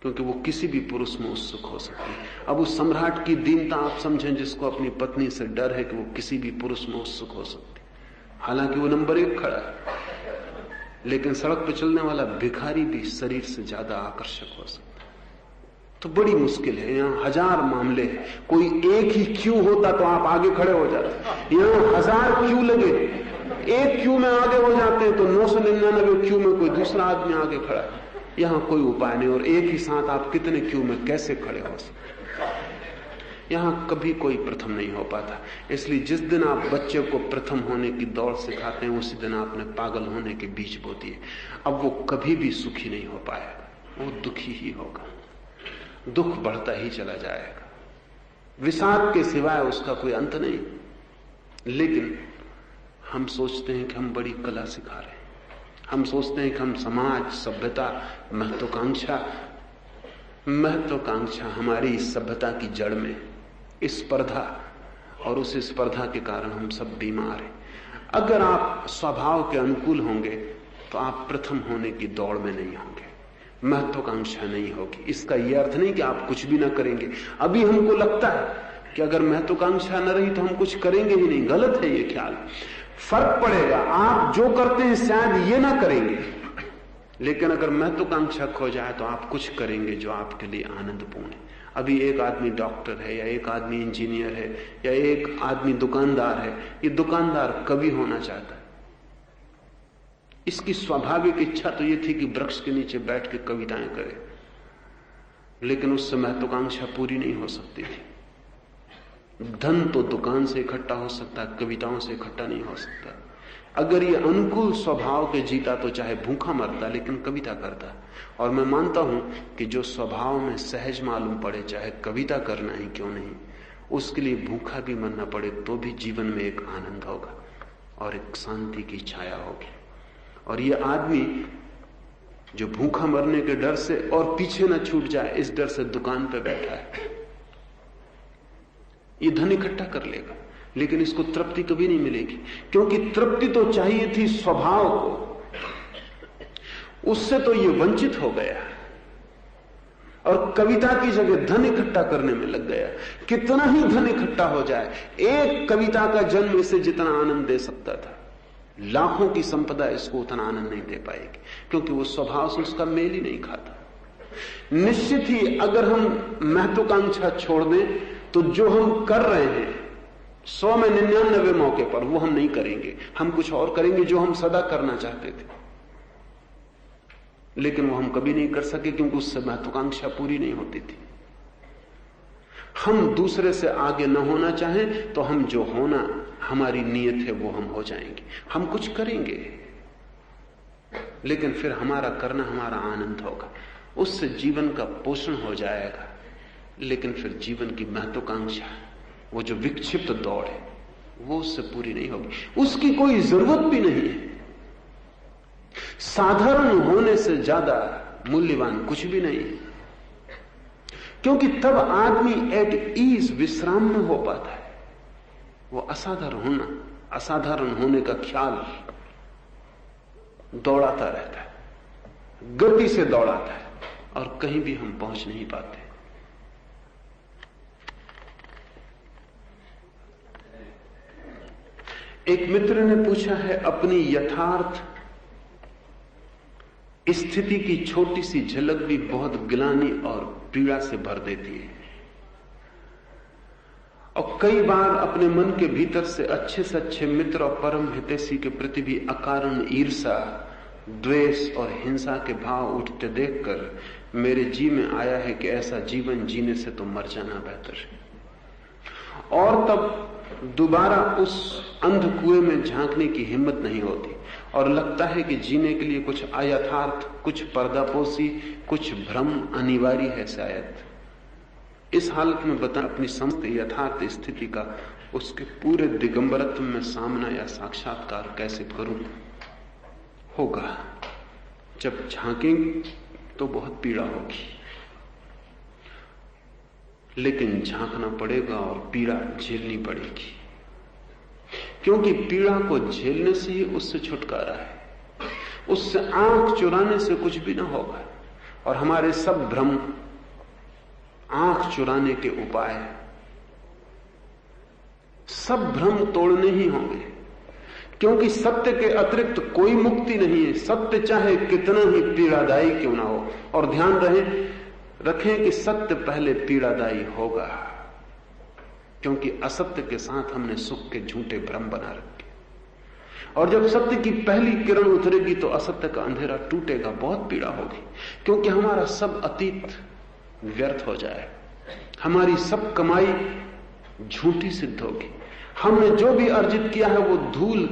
क्योंकि वो किसी भी पुरुष में उत्सुक हो सकती है। अब उस सम्राट की दीनता आप समझें, जिसको अपनी पत्नी से डर है कि वो किसी भी पुरुष में उत्सुक हो सकती, हालांकि वो नंबर 1 खड़ा है। लेकिन सड़क पर चलने वाला भिखारी भी शरीर से ज्यादा आकर्षक हो सकता है। तो बड़ी मुश्किल है। यहाँ 1000 मामले हैं, कोई एक ही क्यू होता तो आप आगे खड़े हो जाते। यहाँ 1000 क्यू लगे, एक क्यू में आगे हो जाते हैं तो 999 क्यू में कोई दूसरा आदमी आगे खड़ा है। यहां कोई उपाय नहीं, और एक ही साथ आप कितने क्यू में कैसे खड़े हो सकते? यहां कभी कोई प्रथम नहीं हो पाता। इसलिए जिस दिन आप बच्चे को प्रथम होने की दौड़ सिखाते हैं, उसी दिन आपने पागल होने के बीज बो दिए। अब वो कभी भी सुखी नहीं हो पाएगा, वो दुखी ही होगा, दुख बढ़ता ही चला जाएगा, विषाद के सिवाय उसका कोई अंत नहीं। लेकिन हम सोचते हैं कि हम बड़ी कला सिखा रहे हैं, हम सोचते हैं कि हम समाज, सभ्यता, महत्वाकांक्षा हमारी सभ्यता की जड़ में स्पर्धा, और उस स्पर्धा के कारण हम सब बीमार हैं। अगर आप स्वभाव के अनुकूल होंगे तो आप प्रथम होने की दौड़ में नहीं होंगे, महत्वाकांक्षा नहीं होगी। इसका यह अर्थ नहीं कि आप कुछ भी ना करेंगे। अभी हमको लगता है कि अगर महत्वाकांक्षा न रही तो हम कुछ करेंगे ही नहीं। गलत है ये ख्याल। फर्क पड़ेगा, आप जो करते हैं शायद ये ना करेंगे, लेकिन अगर महत्वाकांक्षा खो जाए तो आप कुछ करेंगे जो आपके लिए आनंदपूर्ण है। अभी एक आदमी डॉक्टर है, या एक आदमी इंजीनियर है, या एक आदमी दुकानदार है। ये दुकानदार कवि होना चाहता है। इसकी स्वाभाविक इच्छा तो ये थी कि वृक्ष के नीचे बैठ के कविताएं करे, लेकिन उससे महत्वाकांक्षा पूरी नहीं हो सकती थी। धन तो दुकान से इकट्ठा हो सकता है, कविताओं से इकट्ठा नहीं हो सकता। अगर ये अनुकूल स्वभाव के जीता तो चाहे भूखा मरता, लेकिन कविता करता। और मैं मानता हूं कि जो स्वभाव में सहज मालूम पड़े, चाहे कविता करना ही क्यों नहीं, उसके लिए भूखा भी मरना पड़े तो भी जीवन में एक आनंद होगा और एक शांति की छाया होगी। और ये आदमी जो भूखा मरने के डर से और पीछे न छूट जाए इस डर से दुकान पे बैठा है, ये धन इकट्ठा कर लेगा, लेकिन इसको तृप्ति कभी नहीं मिलेगी, क्योंकि तृप्ति तो चाहिए थी स्वभाव को, उससे तो ये वंचित हो गया और कविता की जगह धन इकट्ठा करने में लग गया। कितना ही धन इकट्ठा हो जाए, एक कविता का जन्म इसे जितना आनंद दे सकता था, लाखों की संपदा इसको उतना आनंद नहीं दे पाएगी, क्योंकि वो स्वभाव से उसका मेल ही नहीं खाता। निश्चित ही अगर हम महत्वाकांक्षा छोड़ दें तो जो हम कर रहे हैं 100 में 99 मौके पर वो हम नहीं करेंगे, हम कुछ और करेंगे जो हम सदा करना चाहते थे, लेकिन वो हम कभी नहीं कर सके क्योंकि उससे महत्वाकांक्षा पूरी नहीं होती थी। हम दूसरे से आगे न होना चाहें तो हम जो होना हमारी नीयत है वो हम हो जाएंगे। हम कुछ करेंगे लेकिन फिर हमारा करना हमारा आनंद होगा, उससे जीवन का पोषण हो जाएगा, लेकिन फिर जीवन की महत्वाकांक्षा, वो जो विक्षिप्त दौड़ है, वो उससे पूरी नहीं होगी। उसकी कोई जरूरत भी नहीं है। साधारण होने से ज्यादा मूल्यवान कुछ भी नहीं है, क्योंकि तब आदमी एट ईज, विश्राम में हो पाता है। वो असाधारण होने का ख्याल दौड़ाता रहता है, गति से दौड़ाता है, और कहीं भी हम पहुंच नहीं पाते। एक मित्र ने पूछा है, अपनी यथार्थ स्थिति की छोटी सी झलक भी बहुत ग्लानि और पीड़ा से भर देती है, और कई बार अपने मन के भीतर से अच्छे मित्र और परम हितैषी के प्रति भी अकारण ईर्षा, द्वेष और हिंसा के भाव उठते देखकर मेरे जी में आया है कि ऐसा जीवन जीने से तो मर जाना बेहतर है। और तब दोबारा उस अंध कुएं में झांकने की हिम्मत नहीं होती, और लगता है कि जीने के लिए कुछ अयथार्थ, कुछ पर्दापोशी, कुछ भ्रम अनिवार्य है शायद। इस हालत में बता अपनी समस्त यथार्थ स्थिति का उसके पूरे दिगंबरत्व में सामना या साक्षात्कार कैसे करूं? होगा जब झांकेंगे तो बहुत पीड़ा होगी, लेकिन झांकना पड़ेगा और पीड़ा झेलनी पड़ेगी, क्योंकि पीड़ा को झेलने से ही उससे छुटकारा है। उससे आंख चुराने से कुछ भी ना होगा, और हमारे सब भ्रम आंख चुराने के उपाय, सब भ्रम तोड़ने ही होंगे, क्योंकि सत्य के अतिरिक्त कोई मुक्ति नहीं है। सत्य चाहे कितना ही पीड़ादायी क्यों ना हो, और ध्यान रखें कि सत्य पहले पीड़ादायी होगा, क्योंकि असत्य के साथ हमने सुख के झूठे भ्रम बना रखे, और जब सत्य की पहली किरण उतरेगी तो असत्य का अंधेरा टूटेगा, बहुत पीड़ा होगी, क्योंकि हमारा सब अतीत व्यर्थ हो जाए, हमारी सब कमाई झूठी सिद्ध होगी। हमने जो भी अर्जित किया है वो धूल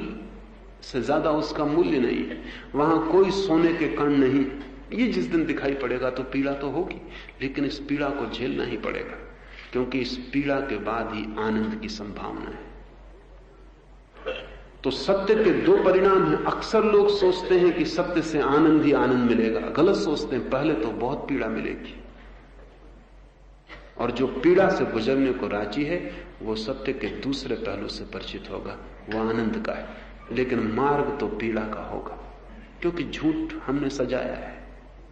से ज्यादा उसका मूल्य नहीं है, वहां कोई सोने के कण नहीं। ये जिस दिन दिखाई पड़ेगा तो पीड़ा तो होगी, लेकिन इस पीड़ा को झेलना ही पड़ेगा, क्योंकि इस पीड़ा के बाद ही आनंद की संभावना है। तो सत्य के दो परिणाम हैं। अक्सर लोग सोचते हैं कि सत्य से आनंद ही आनंद मिलेगा, गलत सोचते हैं। पहले तो बहुत पीड़ा मिलेगी, और जो पीड़ा से गुजरने को राजी है वो सत्य के दूसरे पहलू से परिचित होगा, वो आनंद का है, लेकिन मार्ग तो पीड़ा का होगा, क्योंकि झूठ हमने सजाया है,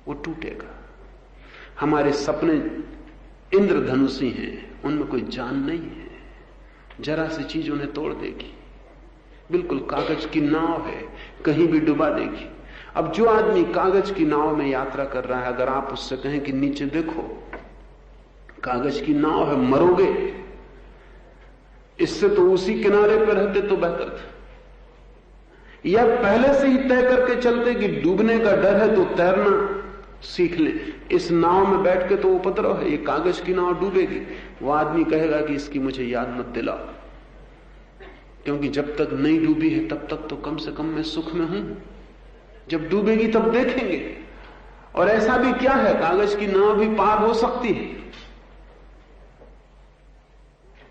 वो टूटेगा। हमारे सपने इंद्रधनुषी हैं, उनमें कोई जान नहीं है, जरा सी चीज उन्हें तोड़ देगी। बिल्कुल कागज की नाव है, कहीं भी डुबा देगी। अब जो आदमी कागज की नाव में यात्रा कर रहा है, अगर आप उससे कहें कि नीचे देखो, कागज की नाव है, मरोगे, इससे तो उसी किनारे पर रहते तो बेहतर था, या पहले से ही तय करके चलते कि डूबने का डर है तो तैरना सीख ले। इस नाव में बैठ के तो उपद्रव है, ये कागज की नाव डूबेगी। वो आदमी कहेगा कि इसकी मुझे याद मत दिलाओ, क्योंकि जब तक नहीं डूबी है तब तक तो कम से कम मैं सुख में हूं, जब डूबेगी तब देखेंगे। और ऐसा भी क्या है, कागज की नाव भी पार हो सकती है,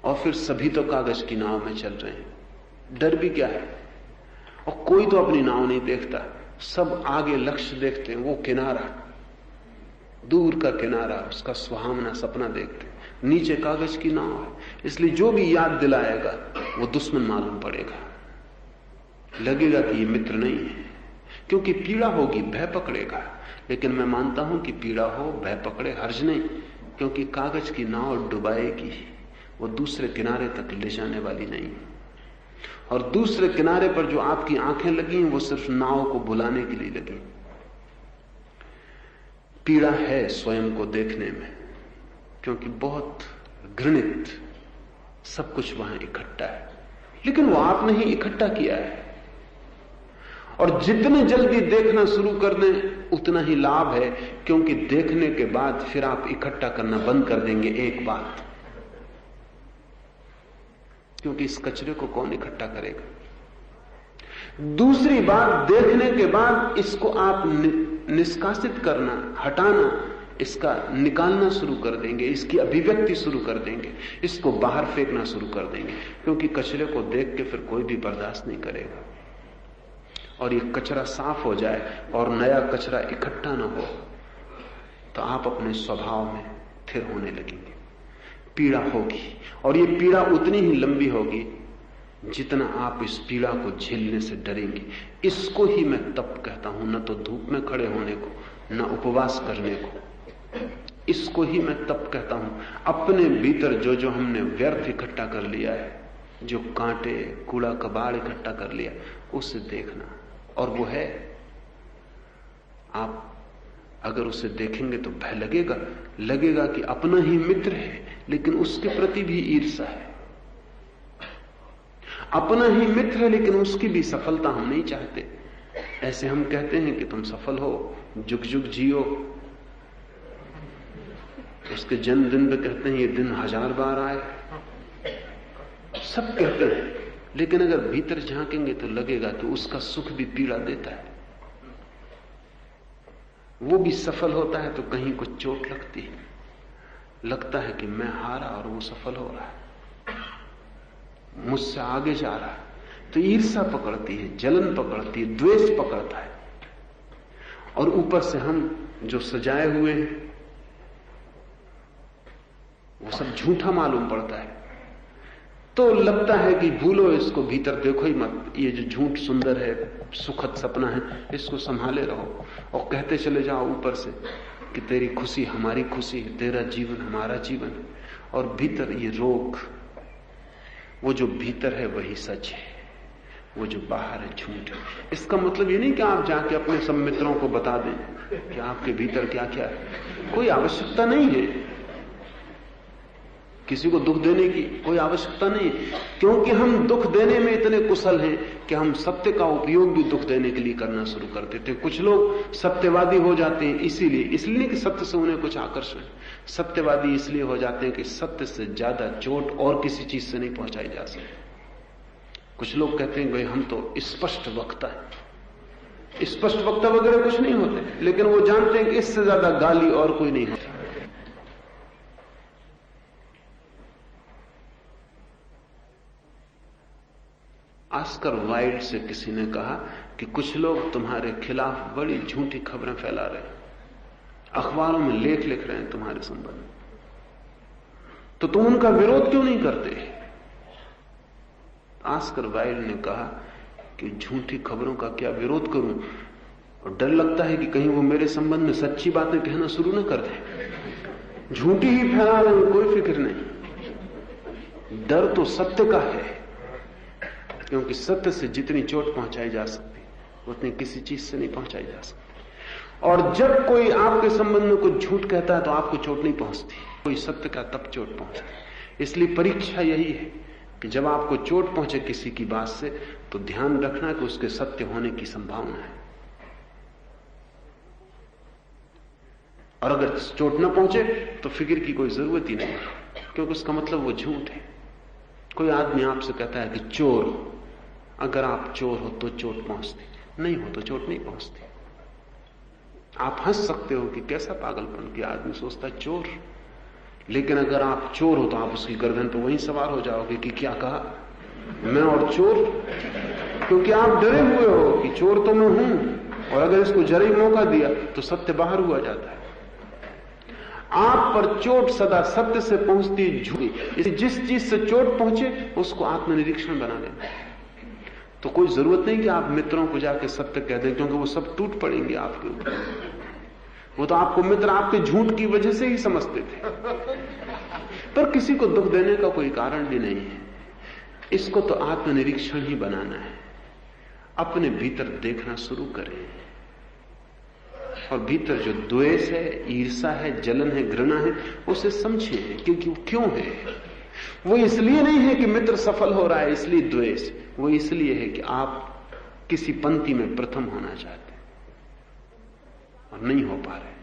और फिर सभी तो कागज की नाव में चल रहे हैं, डर भी क्या है। और कोई तो अपनी नाव नहीं देखता, सब आगे लक्ष्य देखते हैं, वो किनारा, दूर का किनारा, उसका सुहावना सपना देखते हैं, नीचे कागज की नाव है। इसलिए जो भी याद दिलाएगा वो दुश्मन मालूम पड़ेगा, लगेगा कि ये मित्र नहीं है, क्योंकि पीड़ा होगी, भय पकड़ेगा। लेकिन मैं मानता हूं कि पीड़ा हो, भय पकड़े, हर्ज नहीं, क्योंकि कागज की नाव डुबाएगी, वो दूसरे किनारे तक ले जाने वाली नहीं। और दूसरे किनारे पर जो आपकी आंखें लगी हैं वो सिर्फ नाव को बुलाने के लिए लगी। पीड़ा है स्वयं को देखने में, क्योंकि बहुत घृणित सब कुछ वहां इकट्ठा है, लेकिन वो आपने ही इकट्ठा किया है। और जितने जल्दी देखना शुरू कर दें उतना ही लाभ है, क्योंकि देखने के बाद फिर आप इकट्ठा करना बंद कर देंगे। एक बात, क्योंकि इस कचरे को कौन इकट्ठा करेगा। दूसरी बात, देखने के बाद इसको आप निष्कासित करना, हटाना, इसका निकालना शुरू कर देंगे, इसकी अभिव्यक्ति शुरू कर देंगे, इसको बाहर फेंकना शुरू कर देंगे, क्योंकि कचरे को देख के फिर कोई भी बर्दाश्त नहीं करेगा। और ये कचरा साफ हो जाए और नया कचरा इकट्ठा ना हो तो आप अपने स्वभाव में स्थिर होने लगेंगे। पीड़ा होगी, और ये पीड़ा उतनी ही लंबी होगी जितना आप इस पीड़ा को झेलने से डरेंगे। इसको ही मैं तप कहता हूं, न तो धूप में खड़े होने को, न उपवास करने को। इसको ही मैं तप कहता हूं। अपने भीतर जो जो हमने व्यर्थ इकट्ठा कर लिया है, जो कांटे कूड़ा कबाड़ इकट्ठा कर लिया, उसे देखना। और वो है, आप अगर उसे देखेंगे तो भय लगेगा कि अपना ही मित्र है, लेकिन उसके प्रति भी ईर्ष्या है। अपना ही मित्र है, लेकिन उसकी भी सफलता हम नहीं चाहते। ऐसे हम कहते हैं कि तुम सफल हो, जुग जुग जियो। उसके जन्मदिन पे कहते हैं ये दिन 1000 बार आए। सब कहते हैं, लेकिन अगर भीतर झांकेंगे तो लगेगा कि उसका सुख भी पीड़ा देता है। वो भी सफल होता है तो कहीं कुछ चोट लगती है, लगता है कि मैं हारा और वो सफल हो रहा है, मुझसे आगे जा रहा है। तो ईर्ष्या पकड़ती है, जलन पकड़ती है, द्वेष पकड़ता है। और ऊपर से हम जो सजाए हुए हैं वो सब झूठा मालूम पड़ता है। तो लगता है कि भूलो इसको, भीतर देखो ही मत। ये जो झूठ सुंदर है, सुखद सपना है, इसको संभाले रहो और कहते चले जाओ ऊपर से कि तेरी खुशी हमारी खुशी है, तेरा जीवन हमारा जीवन है। और भीतर ये रोग, वो जो भीतर है वही सच है, वो जो बाहर है झूठ है। इसका मतलब ये नहीं कि आप जाके अपने सब मित्रों को बता दें कि आपके भीतर क्या क्या है। कोई आवश्यकता नहीं है, किसी को दुख देने की कोई आवश्यकता नहीं, क्योंकि हम दुख देने में इतने कुशल हैं कि हम सत्य का उपयोग भी दुख देने के लिए करना शुरू कर देते हैं। कुछ लोग सत्यवादी हो जाते हैं इसलिए नहीं कि सत्य से उन्हें कुछ आकर्षण, सत्यवादी इसलिए हो जाते हैं कि सत्य से ज्यादा चोट और किसी चीज से नहीं पहुंचाई जा सकती। कुछ लोग कहते हैं भाई हम तो स्पष्ट वक्ता है। स्पष्ट वक्ता वगैरह कुछ नहीं होते, लेकिन वो जानते हैं कि इससे ज्यादा गाली और कोई नहीं होता। ऑस्कर वाइल्ड से किसी ने कहा कि कुछ लोग तुम्हारे खिलाफ बड़ी झूठी खबरें फैला रहे हैं, अखबारों में लेख लिख रहे हैं तुम्हारे संबंध में, तो तुम उनका विरोध क्यों नहीं करते? ऑस्कर वाइल्ड ने कहा कि झूठी खबरों का क्या विरोध करूं, और डर लगता है कि कहीं वो मेरे संबंध में सच्ची बातें कहना शुरू न कर दें। झूठी ही फैला रहे हैं, कोई फिक्र नहीं। डर तो सत्य का है, क्योंकि सत्य से जितनी चोट पहुंचाई जा सकती उतनी किसी चीज से नहीं पहुंचाई जा सकती। और जब कोई आपके संबंध में कुछ झूठ कहता है तो आपको चोट नहीं पहुंचती, कोई सत्य का तब चोट पहुंचती। इसलिए परीक्षा यही है कि जब आपको चोट पहुंचे किसी की बात से तो ध्यान रखना कि उसके सत्य होने की संभावना है, और अगर चोट न पहुंचे तो फिक्र की कोई जरूरत ही नहीं, क्योंकि उसका मतलब वो झूठ है। कोई आदमी आपसे कहता है कि चोर हो, अगर आप चोर हो तो चोट पहुंचती, नहीं हो तो चोट नहीं पहुंचती। आप हंस सकते हो कि कैसा पागलपन कि आदमी सोचता है चोर, लेकिन अगर आप चोर हो तो आप उसकी गर्दन पर वहीं सवार हो जाओगे कि क्या कहा मैं और चोर, क्योंकि आप डरे हुए हो कि चोर तो मैं हूं, और अगर इसको जरा ही मौका दिया तो सत्य बाहर हुआ जाता है। आप पर चोट सदा सत्य से पहुंचती झूठी, इसलिए जिस चीज से चोट पहुंचे उसको आत्मनिरीक्षण बना लेना। तो कोई जरूरत नहीं कि आप मित्रों को जाके सत्य कह दें, क्योंकि वो सब टूट पड़ेंगे आपके ऊपर। वो तो आपको मित्र आपके झूठ की वजह से ही समझते थे, पर किसी को दुख देने का कोई कारण भी नहीं है। इसको तो आत्मनिरीक्षण ही बनाना है। अपने भीतर देखना शुरू करें, और भीतर जो द्वेष है, ईर्ष्या है, जलन है, घृणा है, उसे समझें क्योंकि वो क्यों है। वो इसलिए नहीं है कि मित्र सफल हो रहा है इसलिए द्वेष, वो इसलिए है कि आप किसी पंक्ति में प्रथम होना चाहते हैं और नहीं हो पा रहे।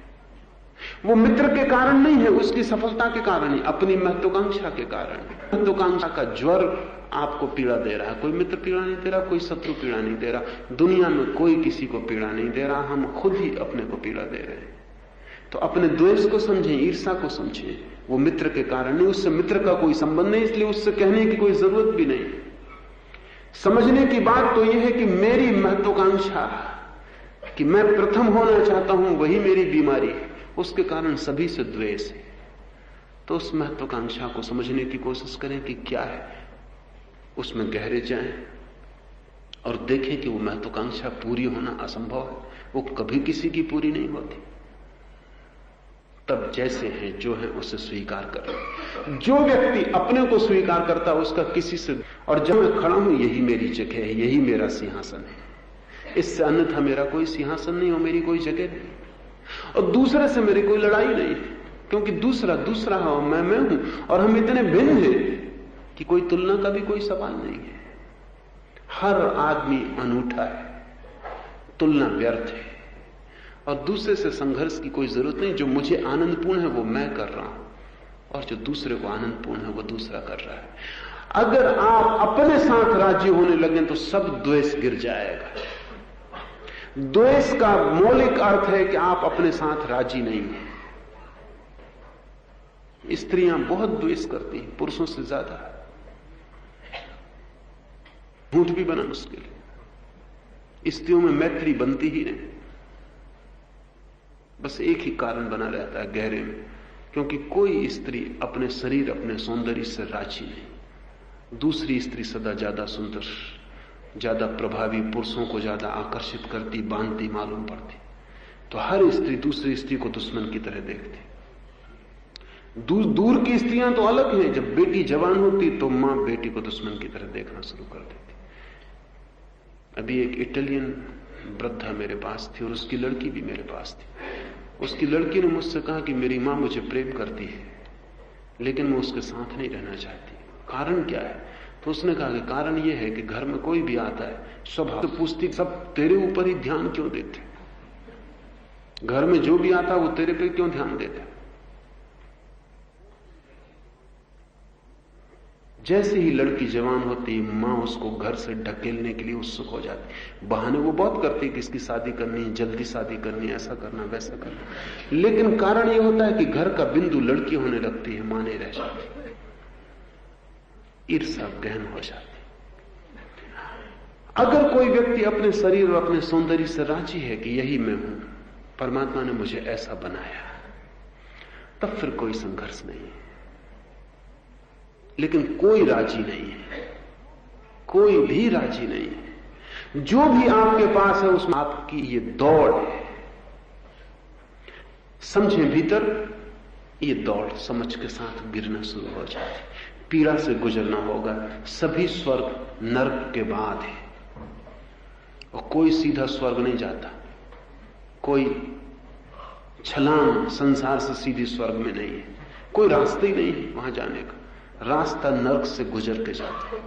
वो मित्र के कारण नहीं है, उसकी सफलता के कारण ही, अपनी महत्वाकांक्षा के कारण। महत्वाकांक्षा का ज्वर आपको पीड़ा दे रहा है। कोई मित्र पीड़ा नहीं दे रहा, कोई शत्रु पीड़ा नहीं दे रहा, दुनिया में कोई किसी को पीड़ा नहीं दे रहा, हम खुद ही अपने को पीड़ा दे रहे हैं। तो अपने द्वेष को समझें, ईर्ष्या को समझें, वो मित्र के कारण नहीं, उससे मित्र का कोई संबंध नहीं, इसलिए उससे कहने की कोई जरूरत भी नहीं। समझने की बात तो यह है कि मेरी महत्वाकांक्षा कि मैं प्रथम होना चाहता हूं, वही मेरी बीमारी है, उसके कारण सभी से द्वेष है। तो उस महत्वाकांक्षा को समझने की कोशिश करें कि क्या है, उसमें गहरे जाएं और देखें कि वो महत्वाकांक्षा पूरी होना असंभव है, वो कभी किसी की पूरी नहीं होती। तब जैसे हैं जो है उसे स्वीकार करें। जो व्यक्ति अपने को स्वीकार करता है उसका किसी से, और जब मैं खड़ा हूं यही मेरी जगह है, यही मेरा सिंहासन है, इससे अन्यथा मेरा कोई सिंहासन नहीं और मेरी कोई जगह नहीं, और दूसरे से मेरी कोई लड़ाई नहीं है, क्योंकि दूसरा दूसरा है और मैं हूं, और हम इतने भिन्न हैं कि कोई तुलना का भी कोई सवाल नहीं है। हर आदमी अनूठा है, तुलना व्यर्थ है, और दूसरे से संघर्ष की कोई जरूरत नहीं। जो मुझे आनंदपूर्ण है वो मैं कर रहा हूं, और जो दूसरे को आनंदपूर्ण है वो दूसरा कर रहा है। अगर आप अपने साथ राजी होने लगे तो सब द्वेष गिर जाएगा। द्वेष का मौलिक अर्थ है कि आप अपने साथ राजी नहीं हैं। स्त्रियां बहुत द्वेष करती हैं, पुरुषों से ज्यादा। झूठ भी बना मुश्किल है, स्त्रियों में मैत्री बनती ही नहीं। बस एक ही कारण बना रहता है गहरे में, क्योंकि कोई स्त्री अपने शरीर, अपने सौंदर्य से राजी नहीं। दूसरी स्त्री सदा ज्यादा सुंदर, ज्यादा प्रभावी, पुरुषों को ज्यादा आकर्षित करती, बांधती मालूम पड़ती। तो हर स्त्री दूसरी स्त्री को दुश्मन की तरह देखती। दूर की स्त्रियां तो अलग हैं। जब बेटी जवान होती तो मां बेटी को दुश्मन की तरह देखना शुरू कर देती। अभी एक इटालियन वृद्धा मेरे पास थी और उसकी लड़की भी मेरे पास थी। उसकी लड़की ने मुझसे कहा कि मेरी मां मुझे प्रेम करती है, लेकिन मैं उसके साथ नहीं रहना चाहती। कारण क्या है? तो उसने कहा कि कारण यह है कि घर में कोई भी आता है स्वभाव से पूछती, सब तेरे ऊपर ही ध्यान क्यों देते? घर में जो भी आता वो तेरे पे क्यों ध्यान देता? जैसे ही लड़की जवान होती, मां उसको घर से ढकेलने के लिए उत्सुक हो जाती। बहाने वो बहुत करती कि इसकी शादी करनी है, जल्दी शादी करनी है, ऐसा करना वैसा करना, लेकिन कारण ये होता है कि घर का बिंदु लड़की होने लगती है, मां नहीं रह जाती। ईर्ष्या गहन हो जाती। अगर कोई व्यक्ति अपने शरीर और अपने सौंदर्य से राजी है कि यही मैं हूं, परमात्मा ने मुझे ऐसा बनाया, तब फिर कोई संघर्ष नहीं है। लेकिन कोई राजी नहीं है, कोई भी राजी नहीं है। जो भी आपके पास है उसमें आपकी ये दौड़ है। समझें, भीतर ये दौड़ समझ के साथ गिरना शुरू हो जाती। पीड़ा से गुजरना होगा। सभी स्वर्ग नर्क के बाद है, और कोई सीधा स्वर्ग नहीं जाता। कोई छलांग संसार से सीधी स्वर्ग में नहीं है, कोई रास्ता ही नहीं है वहां जाने का। रास्ता नर्क से गुजर के जाता है,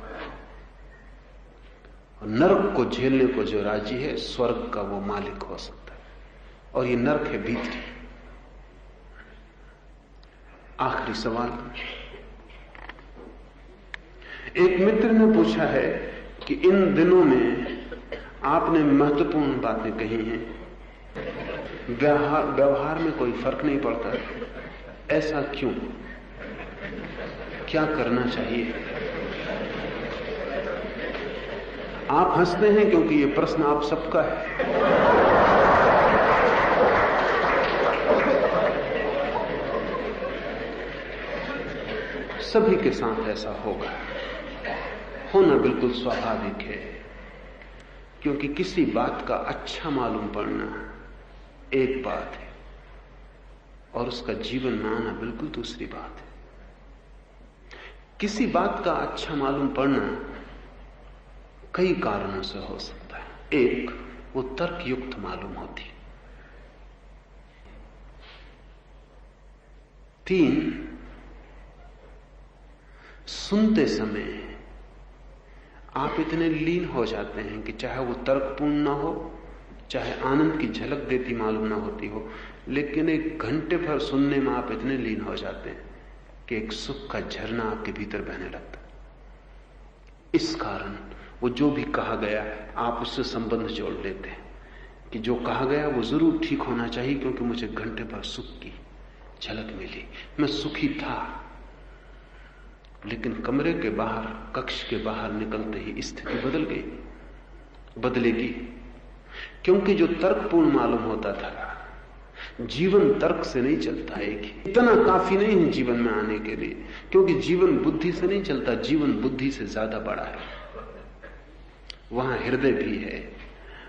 और नर्क को झेलने को जो राजी है, स्वर्ग का वो मालिक हो सकता है। और ये नर्क है भीतरी। आखिरी सवाल, एक मित्र ने पूछा है कि इन दिनों में आपने महत्वपूर्ण बातें कही हैं, व्यवहार में कोई फर्क नहीं पड़ता, ऐसा क्यों? क्या करना चाहिए? आप हंसते हैं क्योंकि ये प्रश्न आप सबका है। सभी के साथ ऐसा होगा, होना बिल्कुल स्वाभाविक है, क्योंकि किसी बात का अच्छा मालूम पड़ना एक बात है और उसका जीवन में आना बिल्कुल दूसरी बात है। किसी बात का अच्छा मालूम पड़ना कई कारणों से हो सकता है। एक, वो तर्कयुक्त मालूम होती। 3, सुनते समय आप इतने लीन हो जाते हैं कि चाहे वो तर्कपूर्ण ना हो, चाहे आनंद की झलक देती मालूम ना होती हो, लेकिन एक घंटे भर सुनने में आप इतने लीन हो जाते हैं कि एक सुख का झरना आपके भीतर बहने लगता है। इस कारण वो जो भी कहा गया आप उससे संबंध जोड़ लेते हैं कि जो कहा गया वो जरूर ठीक होना चाहिए, क्योंकि मुझे घंटे भर सुख की झलक मिली, मैं सुखी था। लेकिन कमरे के बाहर, कक्ष के बाहर निकलते ही स्थिति बदल गई, बदलेगी। क्योंकि जो तर्कपूर्ण मालूम होता था, जीवन तर्क से नहीं चलता है, इतना काफी नहीं है जीवन में आने के लिए, क्योंकि जीवन बुद्धि से नहीं चलता, जीवन बुद्धि से ज्यादा बड़ा है। वहां हृदय भी है,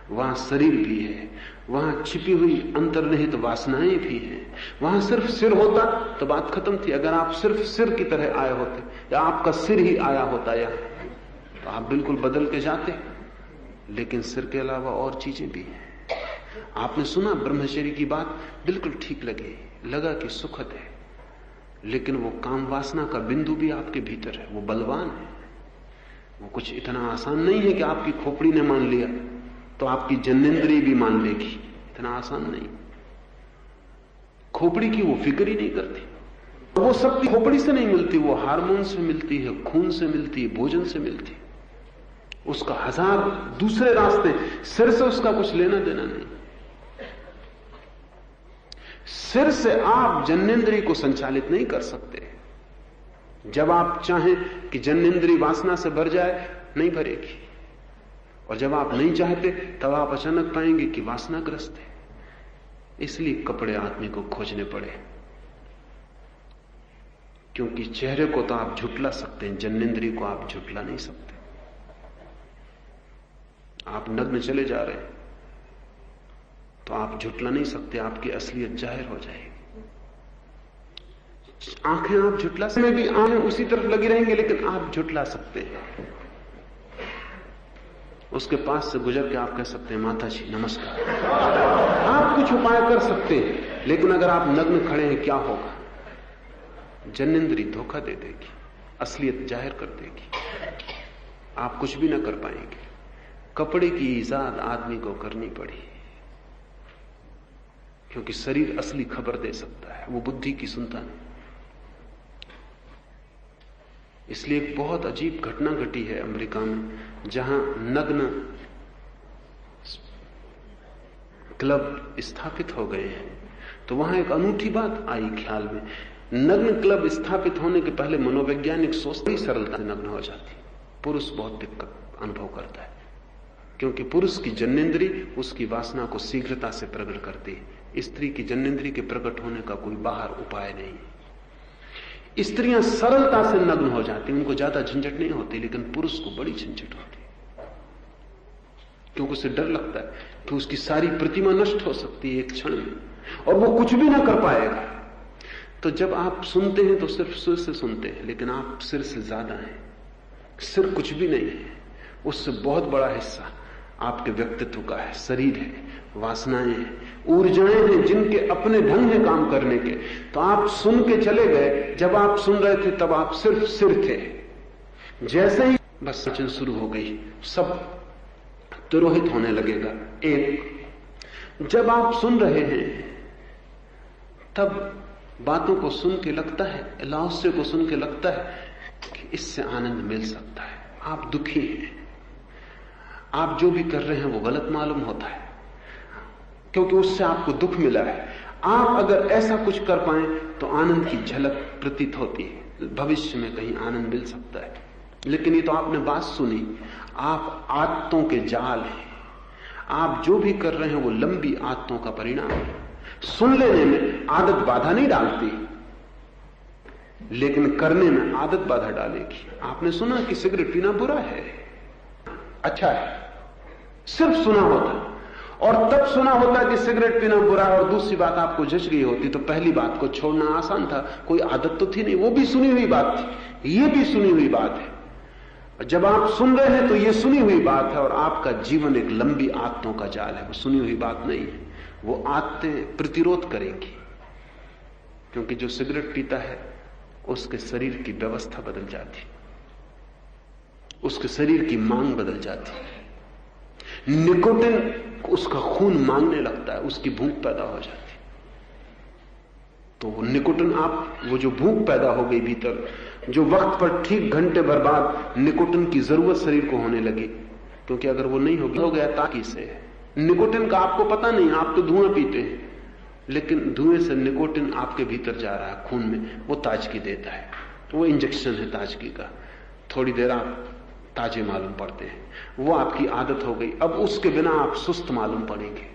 वहां शरीर भी है, वहां छिपी हुई अंतर्निहित वासनाएं भी हैं। वहां सिर्फ सिर होता तो बात खत्म थी। अगर आप सिर्फ सिर की तरह आए होते, या आपका सिर ही आया होता यहां, तो आप बिल्कुल बदल के जाते। लेकिन सिर के अलावा और चीजें भी हैं। आपने सुना ब्रह्मचर्य की बात, बिल्कुल ठीक लगा कि सुखद है, लेकिन वो काम वासना का बिंदु भी आपके भीतर है, वो बलवान है। वो कुछ इतना आसान नहीं है कि आपकी खोपड़ी ने मान लिया तो आपकी जन्नेंद्रिय भी मान लेगी, इतना आसान नहीं। खोपड़ी की वो फिक्र ही नहीं करती। वो शक्ति खोपड़ी से नहीं मिलती, वो हार्मोन से मिलती है, खून से मिलती है, भोजन से मिलती है। उसका हजार दूसरे रास्ते, सिर से उसका कुछ लेना देना नहीं। सिर से आप जन्नेंद्रिय को संचालित नहीं कर सकते। जब आप चाहें कि जन्नेंद्रिय वासना से भर जाए, नहीं भरेगी, और जब आप नहीं चाहते तब आप अचानक पाएंगे कि वासनाग्रस्त है। इसलिए कपड़े आदमी को खोजने पड़े, क्योंकि चेहरे को तो आप झुटला सकते हैं, जन्नेंद्रिय को आप झुटला नहीं सकते। आप नग्न चले जा रहे हैं तो आप झुटला नहीं सकते, आपकी असलियत जाहिर हो जाएगी। आंखें आप झुटला सकते, में भी आंखें उसी तरफ लगी रहेंगे, लेकिन आप झुटला सकते हैं। उसके पास से गुजर के आप कह सकते हैं, माता जी नमस्कार। आप कुछ उपाय कर सकते हैं, लेकिन अगर आप नग्न खड़े हैं क्या होगा? जन्नेंद्रिय धोखा दे देगी, असलियत जाहिर कर देगी, आप कुछ भी ना कर पाएंगे। कपड़े की इजाद आदमी को करनी पड़ी, क्योंकि शरीर असली खबर दे सकता है, वो बुद्धि की सुनता नहीं। इसलिए एक बहुत अजीब घटना घटी है अमेरिका में, जहां नग्न क्लब स्थापित हो गए हैं। तो वहां एक अनूठी बात आई ख्याल में। नग्न क्लब स्थापित होने के पहले मनोवैज्ञानिक सोच बड़ी सरलता से नग्न हो जाती। पुरुष बहुत दिक्कत अनुभव करता है, क्योंकि पुरुष की जन्नेंद्रिय उसकी वासना को शीघ्रता से प्रकट करती है। स्त्री की जन्नेंद्रिय के प्रकट होने का कोई बाहर उपाय नहीं है। स्त्रियां सरलता से नग्न हो जाती, उनको ज्यादा झंझट नहीं होती, लेकिन पुरुष को बड़ी झंझट होती, क्योंकि उसे डर लगता है कि उसकी सारी प्रतिमा नष्ट हो सकती है एक क्षण में, और वो कुछ भी ना कर पाएगा। तो जब आप सुनते हैं तो सिर्फ सिर से सुनते हैं, लेकिन आप सिर से ज्यादा हैं। सिर कुछ भी नहीं है, उससे बहुत बड़ा हिस्सा आपके व्यक्तित्व का है। शरीर है, वासनाएं हैं, ऊर्जाएं हैं, जिनके अपने ढंग है काम करने के। तो आप सुन के चले गए, जब आप सुन रहे थे तब आप सिर्फ सिर थे। जैसे ही बस वचन शुरू हो गई, सब तिरोहित होने लगेगा। एक जब आप सुन रहे हैं तब बातों को सुन के लगता है, लाओसे को सुन के लगता है कि इससे आनंद मिल सकता है। आप दुखी हैं, आप जो भी कर रहे हैं वो गलत मालूम होता है, क्योंकि उससे आपको दुख मिला है। आप अगर ऐसा कुछ कर पाए तो आनंद की झलक प्रतीत होती है, भविष्य में कहीं आनंद मिल सकता है। लेकिन ये तो आपने बात सुनी, आप आदतों के जाल हैं। आप जो भी कर रहे हैं वो लंबी आदतों का परिणाम है। सुन लेने में आदत बाधा नहीं डालती, लेकिन करने में आदत बाधा डालेगी। आपने सुना कि सिगरेट पीना बुरा है, अच्छा है, सिर्फ सुना होता, और तब सुना होता कि सिगरेट पीना बुरा है, और दूसरी बात आपको जच गई होती तो पहली बात को छोड़ना आसान था, कोई आदत तो थी नहीं, वो भी सुनी हुई बात थी, ये भी सुनी हुई बात है। जब आप सुन रहे हैं तो ये सुनी हुई बात है, और आपका जीवन एक लंबी आदतों का जाल है, वो सुनी हुई बात नहीं है। वो आदतें प्रतिरोध करेंगी, क्योंकि जो सिगरेट पीता है उसके शरीर की व्यवस्था बदल जाती, उसके शरीर की मांग बदल जाती है। निकोटिन उसका खून मांगने लगता है, उसकी भूख पैदा हो जाती है। तो वो निकोटिन वो जो भूख पैदा हो गई भीतर, जो वक्त पर ठीक घंटे भर बाद निकोटिन की जरूरत शरीर को होने लगी, क्योंकि अगर वो नहीं होगी हो गया ताकि से। निकोटिन का आपको पता नहीं, आप तो धुआं पीते हैं, लेकिन धुएं से निकोटिन आपके भीतर जा रहा है खून में, वो ताजगी देता है। वो इंजेक्शन है ताजगी का। थोड़ी देर आप ताजे मालूम पड़ते हैं, वो आपकी आदत हो गई। अब उसके बिना आप सुस्त मालूम पड़ेंगे।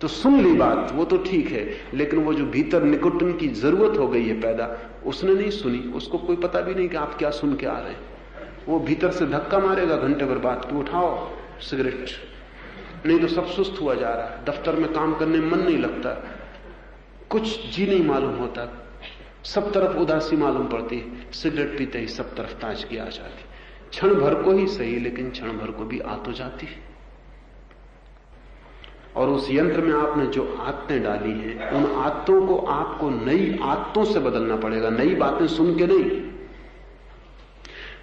तो सुन ली बात, वो तो ठीक है, लेकिन वो जो भीतर निकोटिन की जरूरत हो गई है पैदा, उसने नहीं सुनी। उसको कोई पता भी नहीं कि आप क्या सुन के आ रहे हैं। वो भीतर से धक्का मारेगा घंटे भर बाद कि उठाओ सिगरेट, नहीं तो सब सुस्त हुआ जा रहा है, दफ्तर में काम करने में मन नहीं लगता, कुछ जी नहीं मालूम होता, सब तरफ उदासी मालूम पड़ती है। सिगरेट पीते ही सब तरफ ताजगी आ जाती। क्षण भर को ही सही, लेकिन क्षण भर को भी आ तो जाती है। और उस यंत्र में आपने जो आदतें डाली हैं, उन आदतों को आपको नई आदतों से बदलना पड़ेगा, नई बातें सुन के नहीं।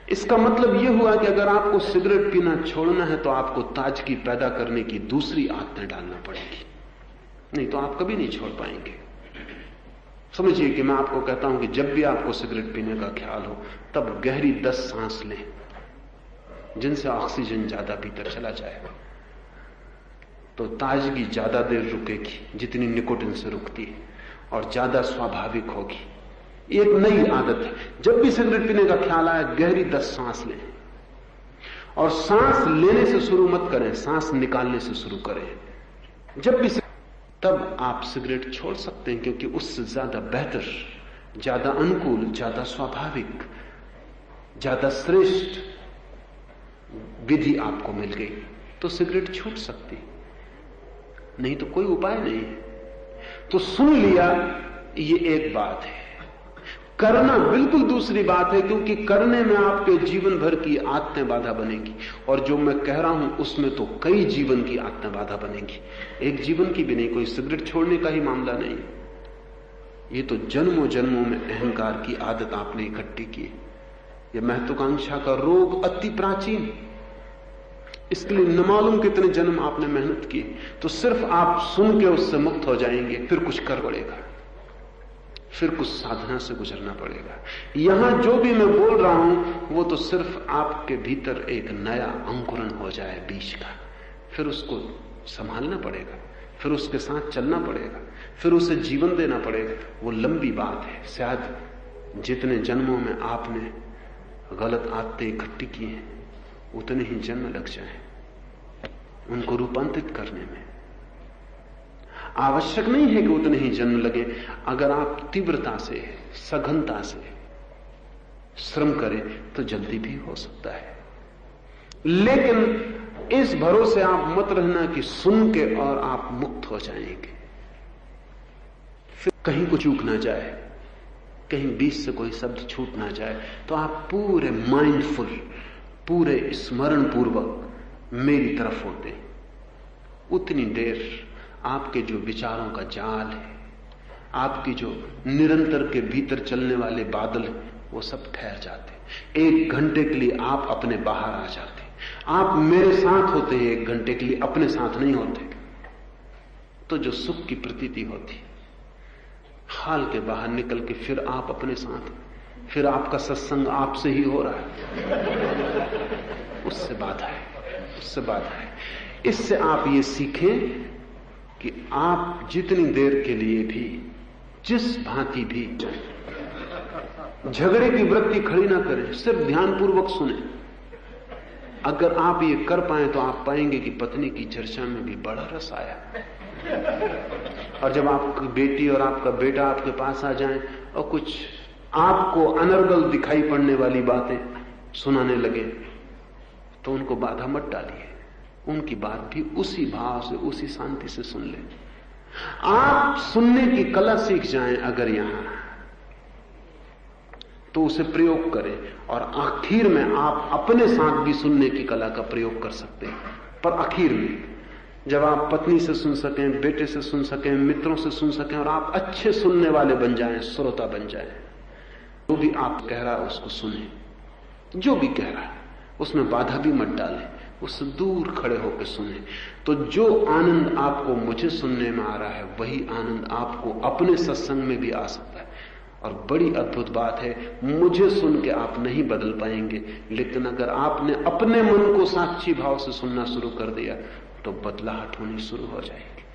इसका मतलब यह हुआ कि अगर आपको सिगरेट पीना छोड़ना है तो आपको ताजगी पैदा करने की दूसरी आदतें डालना पड़ेगी, नहीं तो आप कभी नहीं छोड़ पाएंगे। समझिए कि मैं आपको कहता हूं कि जब भी आपको सिगरेट पीने का ख्याल हो, तब गहरी 10 सांस लें, जिनसे ऑक्सीजन ज्यादा भीतर चला जाएगा। तो ताजगी ज्यादा देर रुकेगी जितनी निकोटिन से रुकती है, और ज्यादा स्वाभाविक होगी। एक नई आदत है, जब भी सिगरेट पीने का ख्याल आए गहरी 10 सांस लें। और सांस लेने से शुरू मत करें, सांस निकालने से शुरू करें। जब भी तब आप सिगरेट छोड़ सकते हैं, क्योंकि उससे ज्यादा बेहतर, ज्यादा अनुकूल, ज्यादा स्वाभाविक, ज्यादा श्रेष्ठ विधि आपको मिल गई, तो सिगरेट छूट सकती, नहीं तो कोई उपाय नहीं है। तो सुन लिया, ये एक बात है, करना बिल्कुल दूसरी बात है, क्योंकि करने में आपके जीवन भर की आदतें बाधा बनेगी। और जो मैं कह रहा हूं उसमें तो कई जीवन की आदतें बाधा बनेगी, एक जीवन की भी नहीं। कोई सिगरेट छोड़ने का ही मामला नहीं, ये तो जन्मों जन्मों में अहंकार की आदत आपने इकट्ठी की। यह महत्वाकांक्षा का रोग अति प्राचीन, इसके लिए न मालूम कितने जन्म आपने मेहनत की। तो सिर्फ आप सुन के उससे मुक्त हो जाएंगे, फिर कुछ कर पड़ेगा, फिर कुछ साधना से गुजरना पड़ेगा। यहां जो भी मैं बोल रहा हूं वो तो सिर्फ आपके भीतर एक नया अंकुरण हो जाए बीज का, फिर उसको संभालना पड़ेगा, फिर उसके साथ चलना पड़ेगा, फिर उसे जीवन देना पड़ेगा। वो लंबी बात है। शायद जितने जन्मों में आपने गलत आदतें इकट्ठी की हैं, उतने ही जन्म लग जाएं उनको रूपांतरित करने में। आवश्यक नहीं है कि उतने ही जन्म लगे। अगर आप तीव्रता से, सघनता से श्रम करें तो जल्दी भी हो सकता है। लेकिन इस भरोसे आप मत रहना कि सुन के और आप मुक्त हो जाएंगे, फिर कहीं को चूक ना जाए, कहीं बीच से कोई शब्द छूट ना जाए, तो आप पूरे माइंडफुल, पूरे स्मरण पूर्वक मेरी तरफ होते हैं। उतनी देर आपके जो विचारों का जाल है, आपकी जो निरंतर के भीतर चलने वाले बादल हैं, वो सब ठहर जाते। 1 घंटे के लिए आप अपने बाहर आ जाते। आप मेरे साथ होते हैं 1 घंटे के लिए, अपने साथ नहीं होते। तो जो सुख की प्रतीति होती, हाल के बाहर निकल के फिर आप अपने साथ, फिर आपका सत्संग आपसे ही हो रहा है, उससे बाधा है, उससे बाधा है। इससे आप ये सीखें कि आप जितनी देर के लिए भी, जिस भांति भी झगड़े की वृत्ति खड़ी ना करें, सिर्फ ध्यानपूर्वक सुने। अगर आप ये कर पाए तो आप पाएंगे कि पत्नी की चर्चा में भी बड़ा रस आया। और जब आपकी बेटी और आपका बेटा आपके पास आ जाएं और कुछ आपको अनर्गल दिखाई पड़ने वाली बातें सुनाने लगे, तो उनको बाधा मत डालिए, उनकी बात भी उसी भाव से, उसी शांति से सुन लें। आप सुनने की कला सीख जाएं अगर यहां, तो उसे प्रयोग करें, और आखिर में आप अपने साथ भी सुनने की कला का प्रयोग कर सकते हैं। पर आखिर में जब आप पत्नी से सुन सकें, बेटे से सुन सकें, मित्रों से सुन सकें, और आप अच्छे सुनने वाले बन जाएं, श्रोता बन जाएं, जो भी आप कह रहा है उसको सुने, जो भी कह रहा है उसमें बाधा भी मत डालें, उससे दूर खड़े होकर सुने। तो जो आनंद आपको मुझे सुनने में आ रहा है, वही आनंद आपको अपने सत्संग में भी आ सकता है। और बड़ी अद्भुत बात है, मुझे सुन के आप नहीं बदल पाएंगे, लेकिन अगर आपने अपने मन को साक्षी भाव से सुनना शुरू कर दिया तो बदलाहट होनी शुरू हो जाएगी।